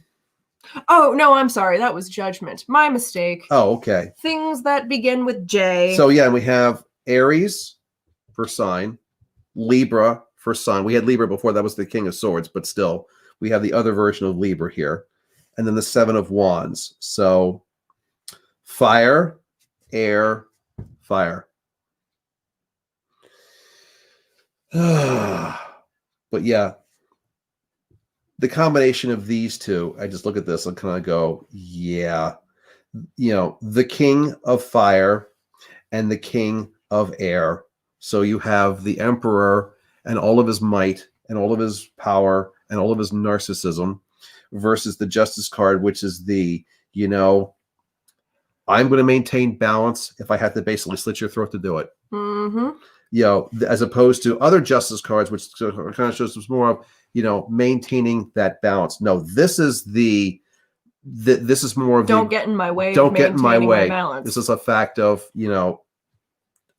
Oh, no, I'm sorry. That was Judgment. My mistake. Oh, okay. Things that begin with J. So yeah, we have Aries for sign, Libra for sign. We had Libra before, that was the King of Swords, but still, we have the other version of Libra here. And then the 7 of Wands. So fire, air, fire. But yeah, the combination of these two, I just look at this and kind of go, yeah, you know, the King of Fire and the King of Air. So you have the Emperor and all of his might and all of his power and all of his narcissism versus the Justice card, which is the, you know, I'm going to maintain balance if I have to basically slit your throat to do it. Mm-hmm. You know, as opposed to other Justice cards, which kind of shows us more of, you know, maintaining that balance. No, this is this is more of don't get in my way. Don't get in my way. Balance. This is a fact of, you know,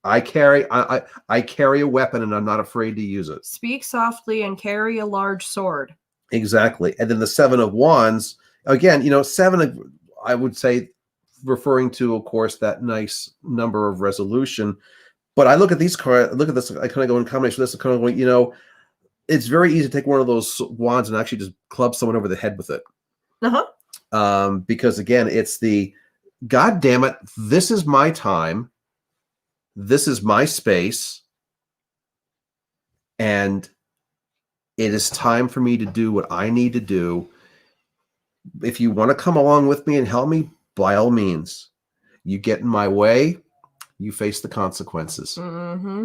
I carry a weapon and I'm not afraid to use it. Speak softly and carry a large sword. Exactly. And then the 7 of Wands, again, you know, 7, I would say referring to, of course, that nice number of resolution. But I look at these cards, look at this, I kind of go in combination with this, kind of going, it's very easy to take one of those wands and actually just club someone over the head with it. Because again, it's the, God damn it, this is my time. This is my space. And it is time for me to do what I need to do. If you want to come along with me and help me, by all means. You get in my way, you face the consequences. Mm-hmm.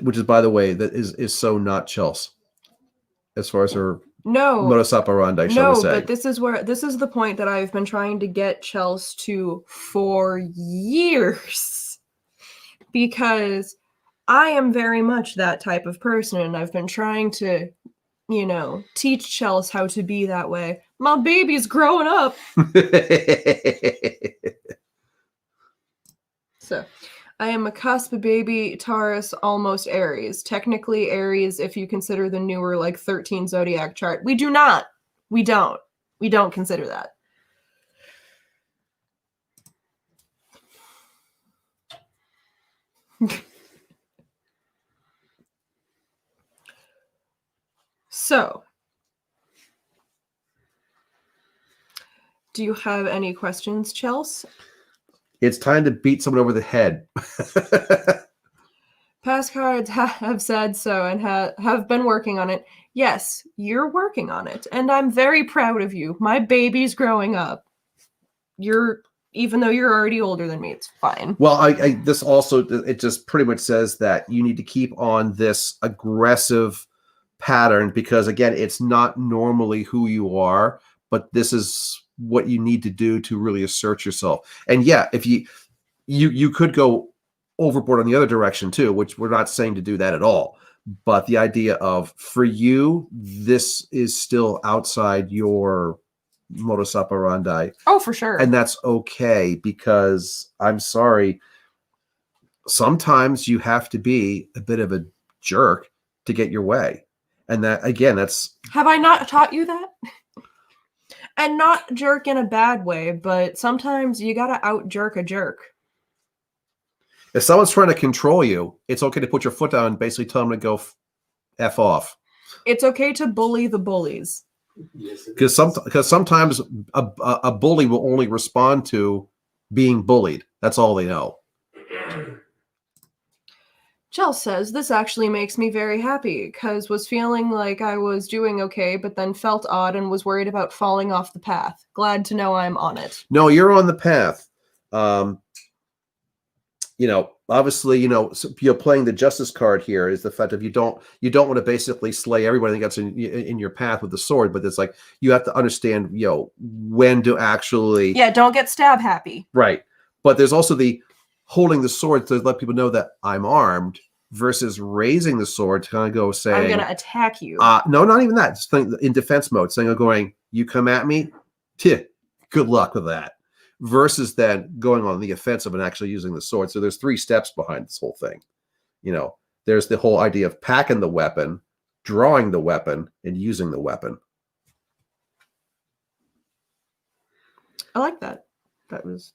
Which is, by the way, that is so not Chelsea. As far as her modus operandi, shall we say. No, but this is the point that I've been trying to get Chelsea to for years. Because I am very much that type of person, and I've been trying to, teach Chelsea how to be that way. My baby's growing up. So, I am a cusp baby Taurus, almost Aries. Technically Aries if you consider the newer 13 zodiac chart. We do not. We don't. We don't consider that. So, do you have any questions, Chelsea? It's time to beat someone over the head. Past cards have said so and have been working on it. Yes, you're working on it, and I'm very proud of you. My baby's growing up. Even though you're already older than me, it's fine. Well, this also, it just pretty much says that you need to keep on this aggressive pattern because, again, it's not normally who you are, but this is what you need to do to really assert yourself. And yeah, if you could go overboard on the other direction too, which we're not saying to do that at all. But the idea of, for you, this is still outside your modus operandi. Oh, for sure. And that's okay, because I'm sorry, sometimes you have to be a bit of a jerk to get your way. And that, again, that's... Have I not taught you that? And not jerk in a bad way, but sometimes you gotta out-jerk a jerk. If someone's trying to control you, it's okay to put your foot down and basically tell them to go F off. It's okay to bully the bullies. Because sometimes a bully will only respond to being bullied. That's all they know. Chelsea says, this actually makes me very happy, because was feeling like I was doing okay, but then felt odd and was worried about falling off the path. Glad to know I'm on it. No, you're on the path. Obviously, you're playing the justice card here is the fact of you don't want to basically slay everybody that gets in your path with the sword, but it's like you have to understand, when to actually... Yeah, don't get stab happy. Right. But there's also the holding the sword to let people know that I'm armed versus raising the sword to kind of go saying... I'm going to attack you. No, not even that. Just in defense mode, saying, going, you come at me? Good luck with that. Versus then going on the offensive and actually using the sword. So there's 3 steps behind this whole thing. There's the whole idea of packing the weapon, drawing the weapon, and using the weapon. I like that. That was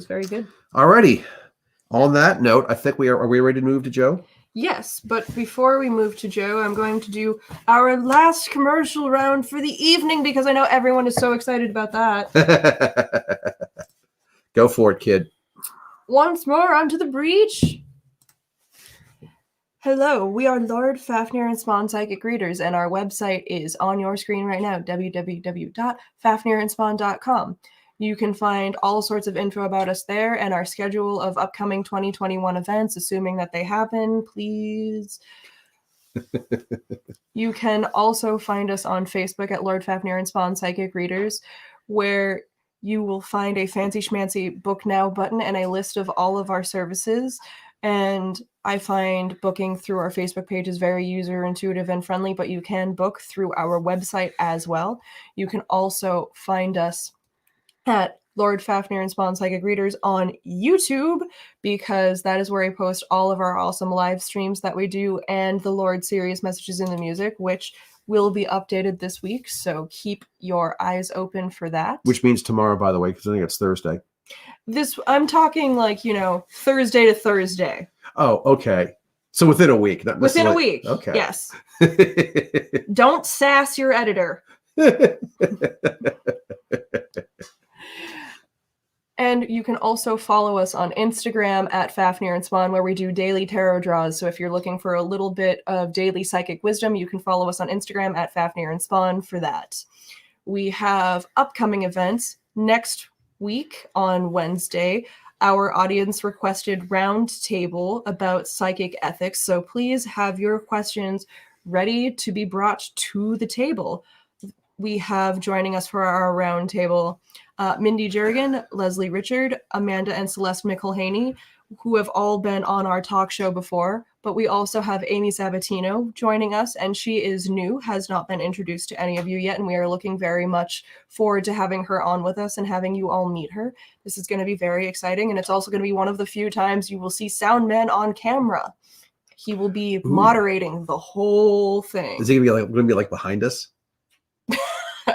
very good. Alrighty. On that note, I think are we ready to move to Joe? Yes, but before we move to Joe, I'm going to do our last commercial round for the evening because I know everyone is so excited about that. Go for it, kid. Once more onto the breach. Hello, we are Lord Fafnir and Spawn Psychic Readers, and our website is on your screen right now, www.fafnirandspawn.com. You can find all sorts of info about us there and our schedule of upcoming 2021 events, assuming that they happen, please. You can also find us on Facebook at Lord Fafnir and Spawn Psychic Readers, where you will find a fancy schmancy book now button and a list of all of our services. And I find booking through our Facebook page is very user intuitive and friendly, but you can book through our website as well. You can also find us at Lord Fafnir and Spawn Psychic Readers on YouTube, because that is where I post all of our awesome live streams that we do and the Lord Serious Messages in the Music, which will be updated this week, so keep your eyes open for that. Which means tomorrow, by the way, because I think it's Thursday. I'm talking like, Thursday to Thursday. Oh, okay. So within a week. Not Within a necessarily- week. Okay. Yes. Don't sass your editor. And you can also follow us on Instagram at Fafnir and Spawn, where we do daily tarot draws. So if you're looking for a little bit of daily psychic wisdom, you can follow us on Instagram at Fafnir and Spawn for that. We have upcoming events next week on Wednesday. Our audience requested roundtable about psychic ethics. So please have your questions ready to be brought to the table. We have joining us for our roundtable Mindy Jurgen, Leslie Richard, Amanda and Celeste McElhaney, who have all been on our talk show before. But we also have Amy Sabatino joining us, and she is new, has not been introduced to any of you yet, and we are looking very much forward to having her on with us and having you all meet her. This is going to be very exciting, and it's also going to be one of the few times you will see Soundman on camera. He will be moderating the whole thing. Is he going to be like behind us?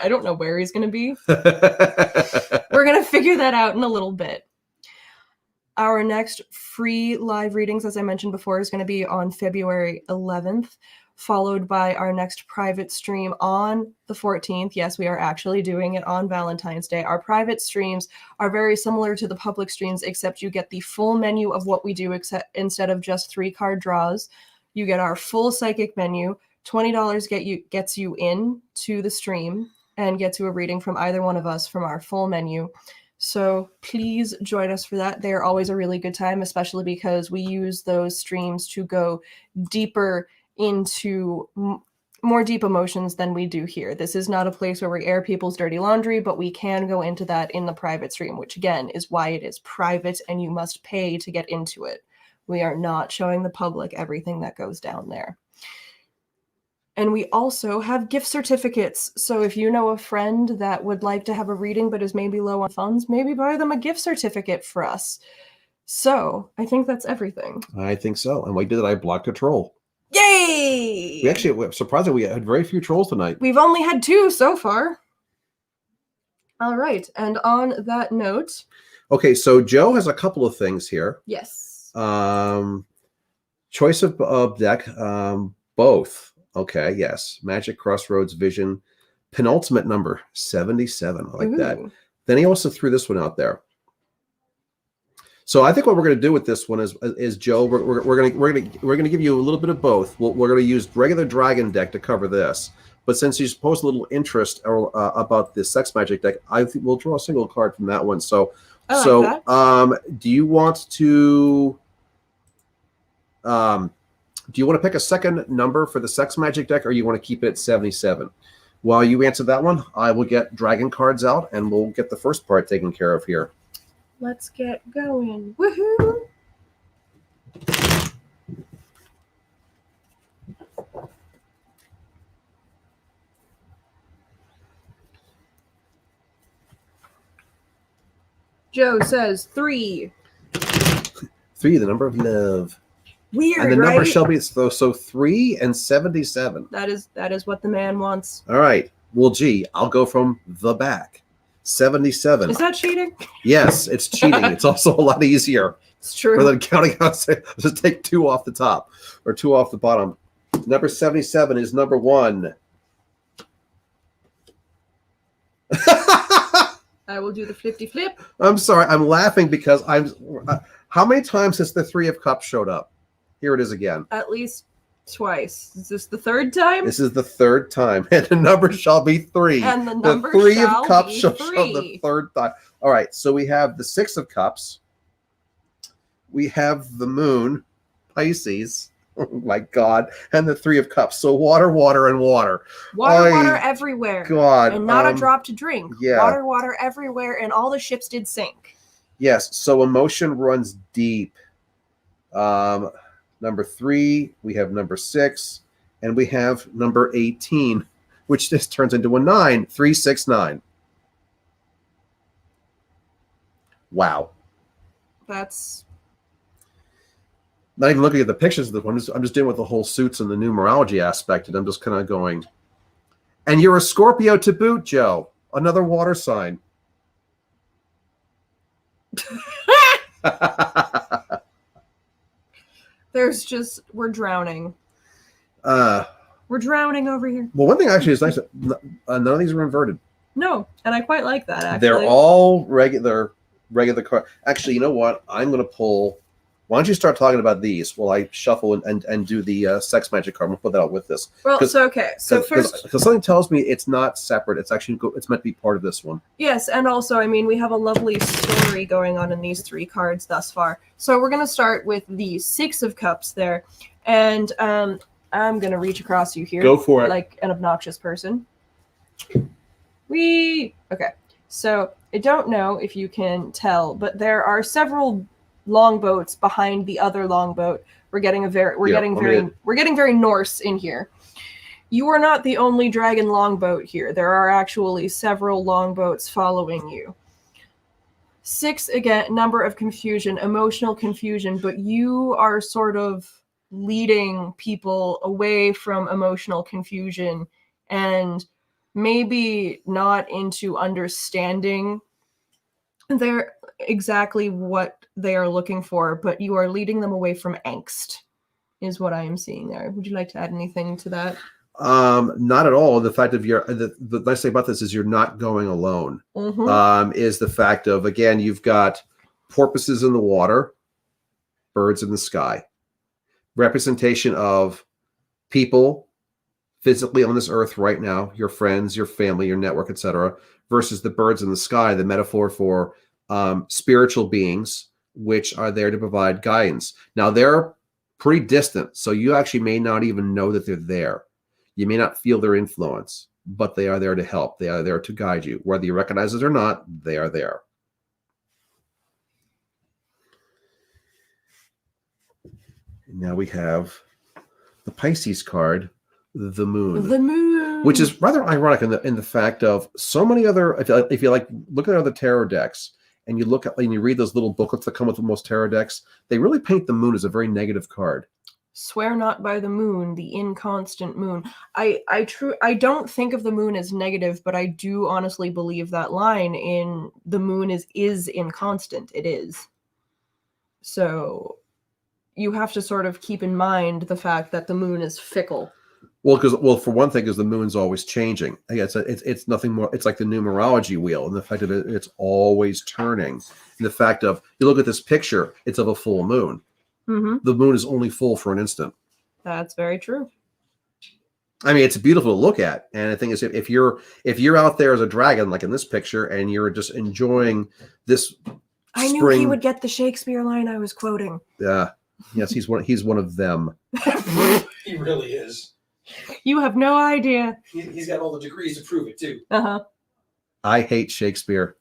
I don't know where he's going to be. We're going to figure that out in a little bit. Our next free live readings, as I mentioned before, is going to be on February 11th, followed by our next private stream on the 14th. Yes, we are actually doing it on Valentine's Day. Our private streams are very similar to the public streams, except you get the full menu of what we do instead of just 3-card draws. You get our full psychic menu. $20 gets you in to the stream and gets you a reading from either one of us from our full menu. So please join us for that. They are always a really good time, especially because we use those streams to go deeper into more deep emotions than we do here. This is not a place where we air people's dirty laundry, but we can go into that in the private stream, which again is why it is private and you must pay to get into it. We are not showing the public everything that goes down there. And we also have gift certificates. So if you know a friend that would like to have a reading but is maybe low on funds, maybe buy them a gift certificate for us. So I think that's everything. I think so. And we did it. I blocked a troll. Yay! We actually, surprisingly, we had very few trolls tonight. We've only had 2 so far. All right. And on that note. Okay, so Joe has a couple of things here. Yes. Choice of deck, both. Okay, yes. Magic Crossroads Vision, penultimate number 77. I like that. Then he also threw this one out there. So I think what we're going to do with this one is Joe, we're going to give you a little bit of both. We're going to use regular dragon deck to cover this, but since you posed a little interest about the sex magic deck, I think we'll draw a single card from that one. So do you want to pick a second number for the sex magic deck, or you want to keep it at 77? While you answer that one, I will get dragon cards out and we'll get the first part taken care of here. Let's get going. Woohoo! Joe says 3. 3, the number of love. Weird, and the right? number shall be so 3 and 77. That is what the man wants. All right. Well, gee, I'll go from the back. 77. Is that cheating? Yes, it's cheating. It's also a lot easier. It's true. Rather than counting out, just take 2 off the top or 2 off the bottom. Number 77 is number 1. I will do the flippy flip. I'm sorry. I'm laughing because how many times has the 3 of Cups showed up? Here it is again. At least twice. Is this the 3rd time? This is the 3rd time. And the number shall be 3. And the number 3 shall of Cups be shall 3. show the 3rd time. All right. So we have the 6 of Cups. We have the Moon, Pisces. Oh my God. And the 3 of Cups. So water, water, and water. Water everywhere. God. And not a drop to drink. Yeah. Water everywhere, and all the ships did sink. Yes. So emotion runs deep. Number 3, we have number 6, and we have number 18, which just turns into a 9. 3, 6, 9. Wow. That's Not even looking at the pictures of the one. I'm just dealing with the whole suits and the numerology aspect, and I'm just kind of going, And you're a Scorpio to boot, Joe. Another water sign. We're drowning. We're drowning over here. Well, one thing actually is nice. None of these are inverted. No, and I quite like that, actually. They're all regular card. Actually, you know what? I'm going to pull. Why don't you start talking about these while I shuffle and do the sex magic card? I'm going to put that out with this. Well, so first, because something tells me it's not separate. It's actually it's meant to be part of this one. Yes, and also, I mean, we have a lovely story going on in these 3 cards thus far. So we're going to start with the 6 of Cups there, and I'm going to reach across you here. Go for it. Like an obnoxious person. Okay. So I don't know if you can tell, but there are several longboats behind the other longboat. We're getting very Norse in here. You are not the only dragon longboat here. There are actually several longboats following you. 6, again, number of confusion, emotional confusion, but you are sort of leading people away from emotional confusion and maybe not into understanding their exactly what they are looking for, but you are leading them away from angst, is what I am seeing there. Would you like to add anything to that? Not at all. The fact of the nice thing about this is you're not going alone. Mm-hmm. Is the fact of, again, you've got porpoises in the water, birds in the sky, representation of people physically on this earth right now, your friends, your family, your network, etc., versus the birds in the sky, the metaphor for spiritual beings, which are there to provide guidance. Now, they're pretty distant, so you actually may not even know that they're there. You may not feel their influence, but they are there to help. They are there to guide you. Whether you recognize it or not, they are there. And now we have the Pisces card, the moon. The moon, which is rather ironic in the fact of so many other. If you like look at other tarot decks and you look at and you read those little booklets that come with most tarot decks, they really paint the moon as a very negative card. Swear not by the moon, the inconstant moon. I don't think of the moon as negative, but I do honestly believe that line in the moon is inconstant. It is. So you have to sort of keep in mind the fact that the moon is fickle. Well, for one thing, is the moon's always changing. Again, it's nothing more. It's like the numerology wheel, and the fact of it's always turning. And the fact of you look at this picture, it's of a full moon. Mm-hmm. The moon is only full for an instant. That's very true. I mean, it's beautiful to look at, and the thing is, if you're out there as a dragon, like in this picture, and you're just enjoying this, I knew he would get the Shakespeare line I was quoting. Yeah, yes, he's one of them. He really is. You have no idea. He's got all the degrees to prove it too. Uh-huh. I hate Shakespeare.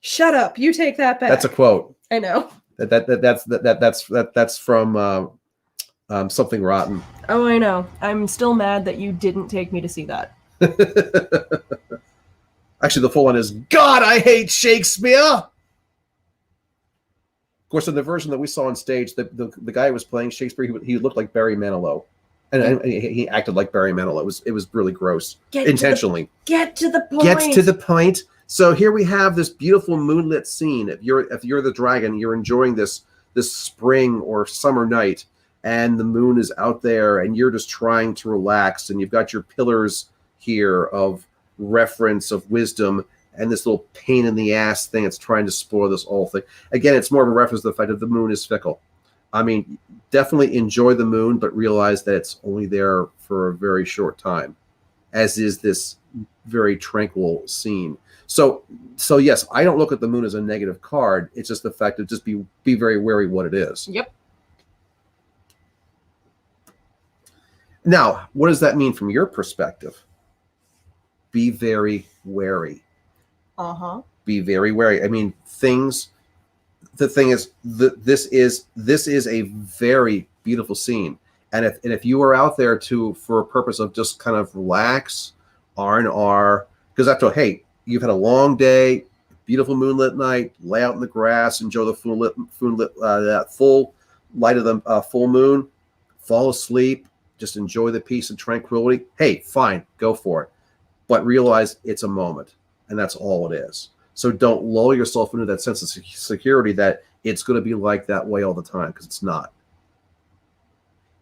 Shut up! You take that back. That's a quote. I know. That's from Something Rotten. Oh, I know. I'm still mad that you didn't take me to see that. Actually, the full one is God. I hate Shakespeare. Of course, in the version that we saw on stage, the guy who was playing Shakespeare, he looked like Barry Manilow. And he acted like Barry Manilow. It was really gross. Intentionally. Get to the point. Get to the point. So here we have this beautiful moonlit scene. If you're the dragon, you're enjoying this spring or summer night, and the moon is out there, and you're just trying to relax, and you've got your pillars here of reference of wisdom, and this little pain in the ass thing that's trying to spoil this whole thing. Again, it's more of a reference to the fact that the moon is fickle. I mean, definitely enjoy the moon, but realize that it's only there for a very short time, as is this very tranquil scene. So yes, I don't look at the moon as a negative card. It's just the fact of just be very wary what it is. Yep. Now, what does that mean from your perspective? Be very wary. Uh-huh. Be very wary. I mean, the thing is, this is a very beautiful scene, and if you are out there for a purpose of just kind of relax, R&R, because after all, hey, you've had a long day, beautiful moonlit night, lay out in the grass, enjoy the full light of the full moon, fall asleep, just enjoy the peace and tranquility. Hey, fine, go for it. but realize it's a moment, and that's all it is. So don't lull yourself into that sense of security that it's going to be like that way all the time, because it's not.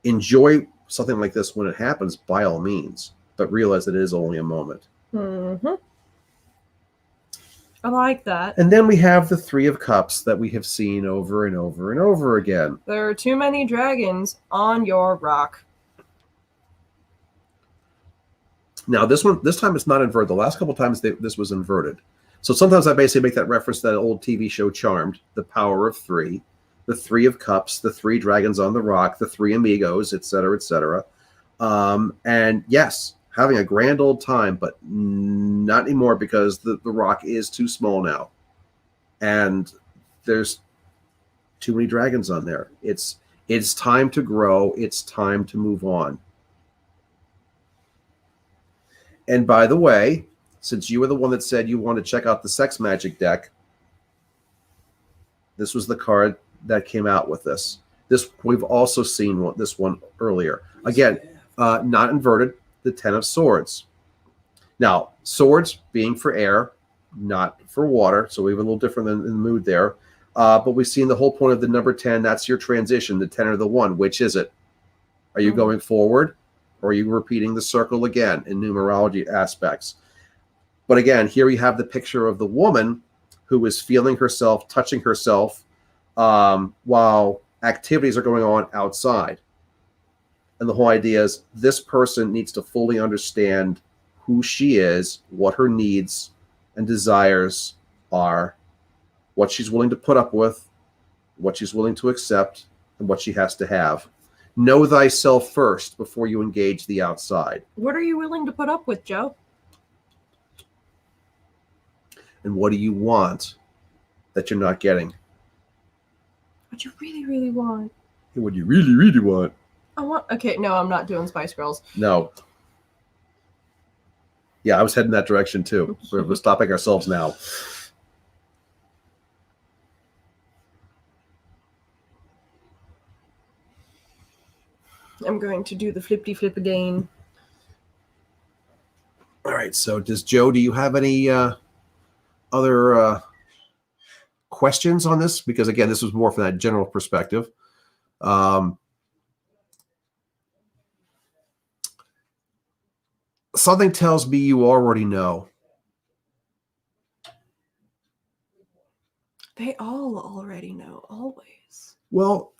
Enjoy something like this when it happens, by all means, but realize that it is only a moment. Mm-hmm. I like that. And then we have the Three of Cups that we have seen over and over and over again. There are too many dragons on your rock. Now, this time it's not inverted. The last couple times this was inverted. So sometimes I basically make that reference to that old TV show Charmed, the power of three, the Three of Cups, the three dragons on the rock, the three amigos, etc., etc. And yes, having a grand old time, but not anymore, because the rock is too small now. And there's too many dragons on there. It's time to grow. It's time to move on. And by the way, since you were the one that said you want to check out the Sex Magic deck, this was the card that came out with this. We've also seen this one earlier. Again, not inverted, the Ten of Swords. Now, swords being for air, not for water, so we have a little different in the mood there. But we've seen the whole point of the number 10. That's your transition, the 10 or the 1. Which is it? Are you going forward, or are you repeating the circle again in numerology aspects? But again, here we have the picture of the woman who is feeling herself, touching herself, while activities are going on outside. And the whole idea is this person needs to fully understand who she is, what her needs and desires are, what she's willing to put up with, what she's willing to accept, and what she has to have. Know thyself first before you engage the outside. What are you willing to put up with, Joe? And what do you want that you're not getting? What you really, really want. And what you really, really want. Okay, no, I'm not doing Spice Girls. No. Yeah, I was heading that direction too. We're stopping ourselves now. I'm going to do the flippity flip again. All right, so do you have any other questions on this? Because again, this was more from that general perspective. Something tells me you already know. They all already know, always. Well,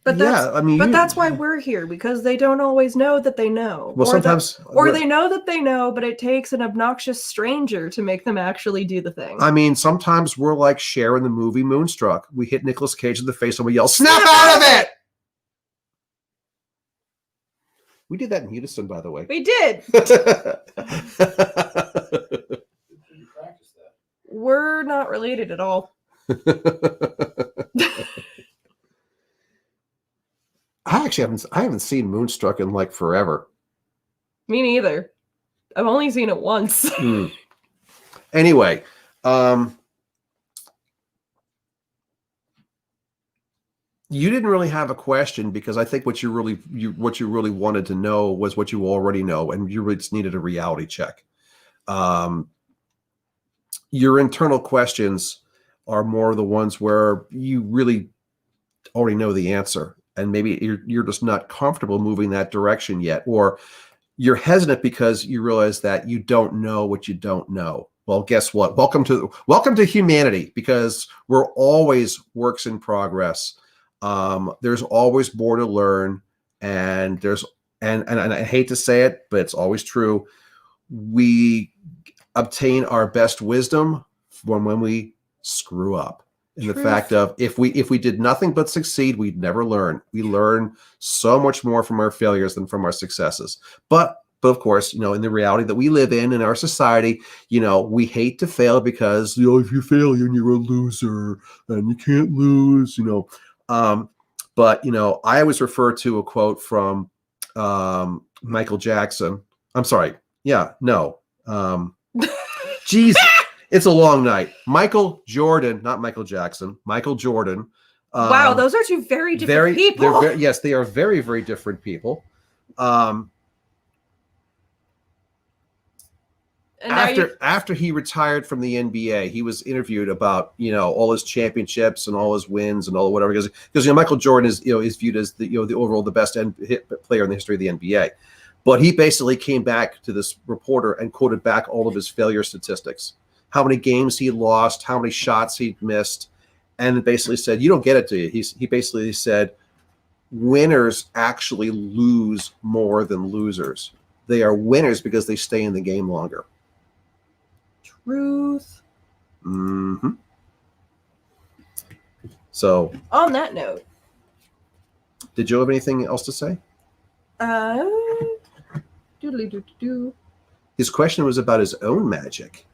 but that's why we're here, because they don't always know that they know. Well, sometimes, they know that they know, but it takes an obnoxious stranger to make them actually do the thing. I mean, sometimes we're like Cher in the movie Moonstruck. We hit Nicolas Cage in the face and we yell, "Snap out of it!" We did that in unison, by the way. We did. We're not related at all. I haven't seen Moonstruck in like forever. Me neither. I've only seen it once. Anyway, you didn't really have a question, because I think what you really wanted to know was what you already know, and you really just needed a reality check. Your internal questions are more the ones where you really already know the answer, and maybe you're just not comfortable moving that direction yet, or you're hesitant because you realize that you don't know what you don't know. Well, guess what? Welcome to humanity, because we're always works in progress. There's always more to learn, and and I hate to say it, but it's always true. We obtain our best wisdom when we screw up. And the fact of if we did nothing but succeed, we'd never learn. We learn so much more from our failures than from our successes. But of course, in the reality that we live in our society, we hate to fail, because if you fail, you're a loser and you can't lose. But I always refer to a quote from Michael Jackson. I'm sorry. Yeah, no. Jesus, it's a long night. Michael Jordan, not Michael Jackson. Michael Jordan. Wow, those are two very different people. Yes, they are very, very different people. And now after he retired from the NBA, he was interviewed about all his championships and all his wins and all whatever, because Michael Jordan is viewed as the overall the best player in the history of the NBA. But he basically came back to this reporter and quoted back all of his failure statistics, how many games he lost, how many shots he missed, and basically said, "You don't get it, do you?" He basically said, "Winners actually lose more than losers. They are winners because they stay in the game longer." Truth. Mm-hmm. So, on that note, did you have anything else to say? Doodly-doo-doo-doo. His question was about his own magic.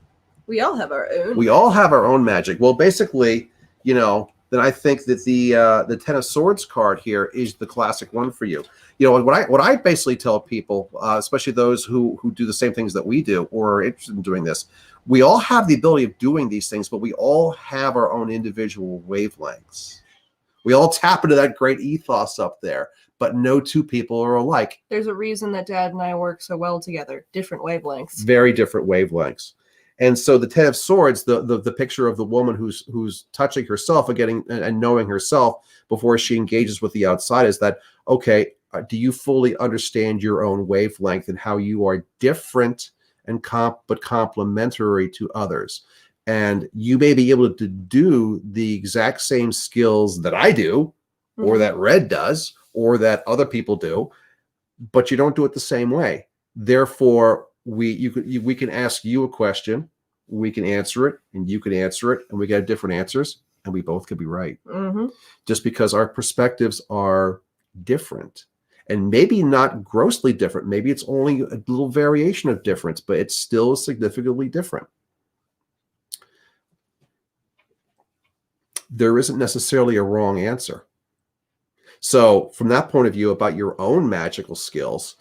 We all have our own. We all have our own magic. Well, basically, then I think that the Ten of Swords card here is the classic one for you. What I basically tell people, especially those who do the same things that we do or are interested in doing this, we all have the ability of doing these things, but we all have our own individual wavelengths. We all tap into that great ethos up there, but no two people are alike. There's a reason that Dad and I work so well together. Different wavelengths. Very different wavelengths. And so the Ten of Swords, the picture of the woman who's touching herself and knowing herself before she engages with the outside, is that, okay, do you fully understand your own wavelength and how you are different and but complementary to others? And you may be able to do the exact same skills that I do, or that Red does, or that other people do, but you don't do it the same way. Therefore, we can ask you a question, we can answer it, and you can answer it, and we get different answers, and we both could be right. Just because our perspectives are different, and maybe not grossly different. Maybe it's only a little variation of difference, but it's still significantly different. There isn't necessarily a wrong answer. So from that point of view about your own magical skills,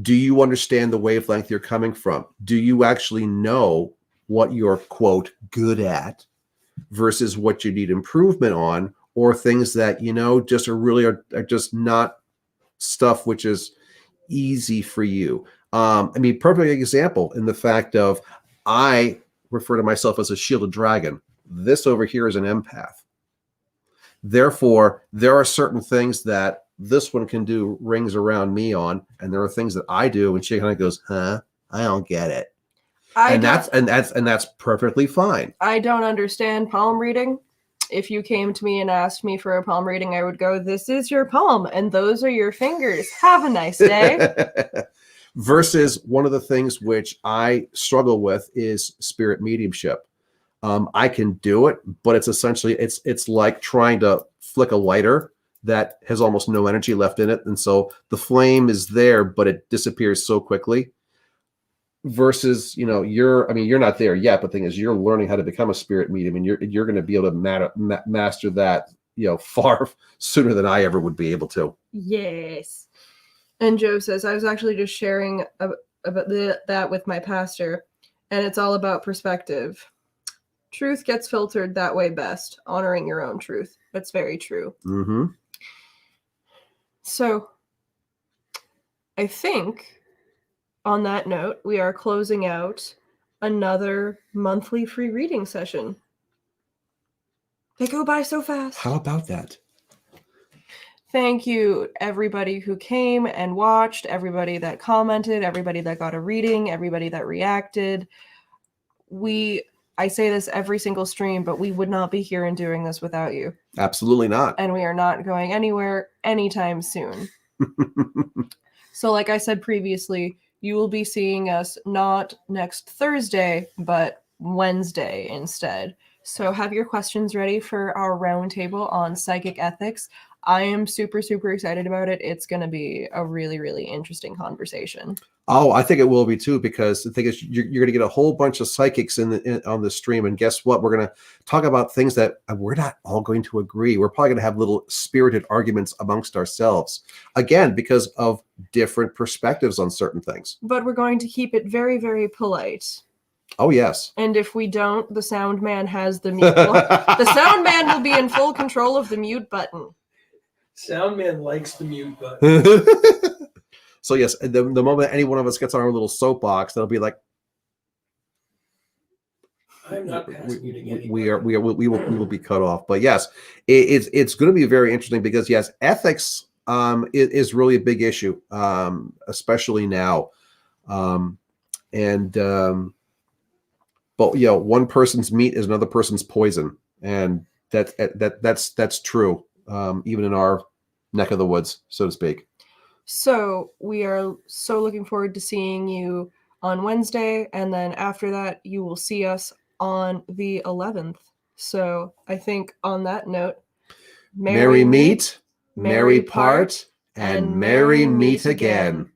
do you understand the wavelength you're coming from? Do you actually know what you're, quote, good at versus what you need improvement on, or things that, just are just not stuff which is easy for you? Perfect example in the fact of, I refer to myself as a shielded dragon. This over here is an empath. Therefore, there are certain things that this one can do rings around me on, and there are things that I do, and she kind of goes, "Huh? I don't get it." That's perfectly fine. I don't understand palm reading. If you came to me and asked me for a palm reading, I would go, "This is your palm, and those are your fingers. Have a nice day." Versus one of the things which I struggle with is spirit mediumship. I can do it, but it's essentially it's like trying to flick a lighter that has almost no energy left in it, and so the flame is there, but it disappears so quickly. Versus, you're not there yet, but the thing is, you're learning how to become a spirit medium, and you're going to be able to master that, far sooner than I ever would be able to. Yes. And Joe says, I was actually just sharing about that with my pastor, and it's all about perspective. Truth gets filtered that way best, honoring your own truth. That's very true. So, I think on that note, we are closing out another monthly free reading session. They go by so fast. How about that? Thank you, everybody who came and watched, everybody that commented, everybody that got a reading, everybody that reacted. I say this every single stream, but we would not be here and doing this without you. Absolutely not. And we are not going anywhere anytime soon. So like I said previously, you will be seeing us not next Thursday, but Wednesday instead. So have your questions ready for our roundtable on psychic ethics. I am super, super excited about it. It's going to be a really, really interesting conversation. Oh, I think it will be too, because the thing is, you're going to get a whole bunch of psychics on the stream, and guess what? We're going to talk about things that we're not all going to agree. We're probably going to have little spirited arguments amongst ourselves, again, because of different perspectives on certain things. But we're going to keep it very, very polite. Oh, yes. And if we don't, the sound man has the mute. The sound man will be in full control of the mute button. Sound man likes the mute button. So yes, the moment any one of us gets on our little soapbox, they'll be like, I'm not passing you to anybody. we will be cut off. But yes, it's going to be very interesting because yes, ethics is really a big issue, especially now, and but one person's meat is another person's poison, and that's true, even in our neck of the woods, so to speak. So we are so looking forward to seeing you on Wednesday, and then after that, you will see us on the 11th. So I think on that note, Merry meet, merry part, and merry meet again.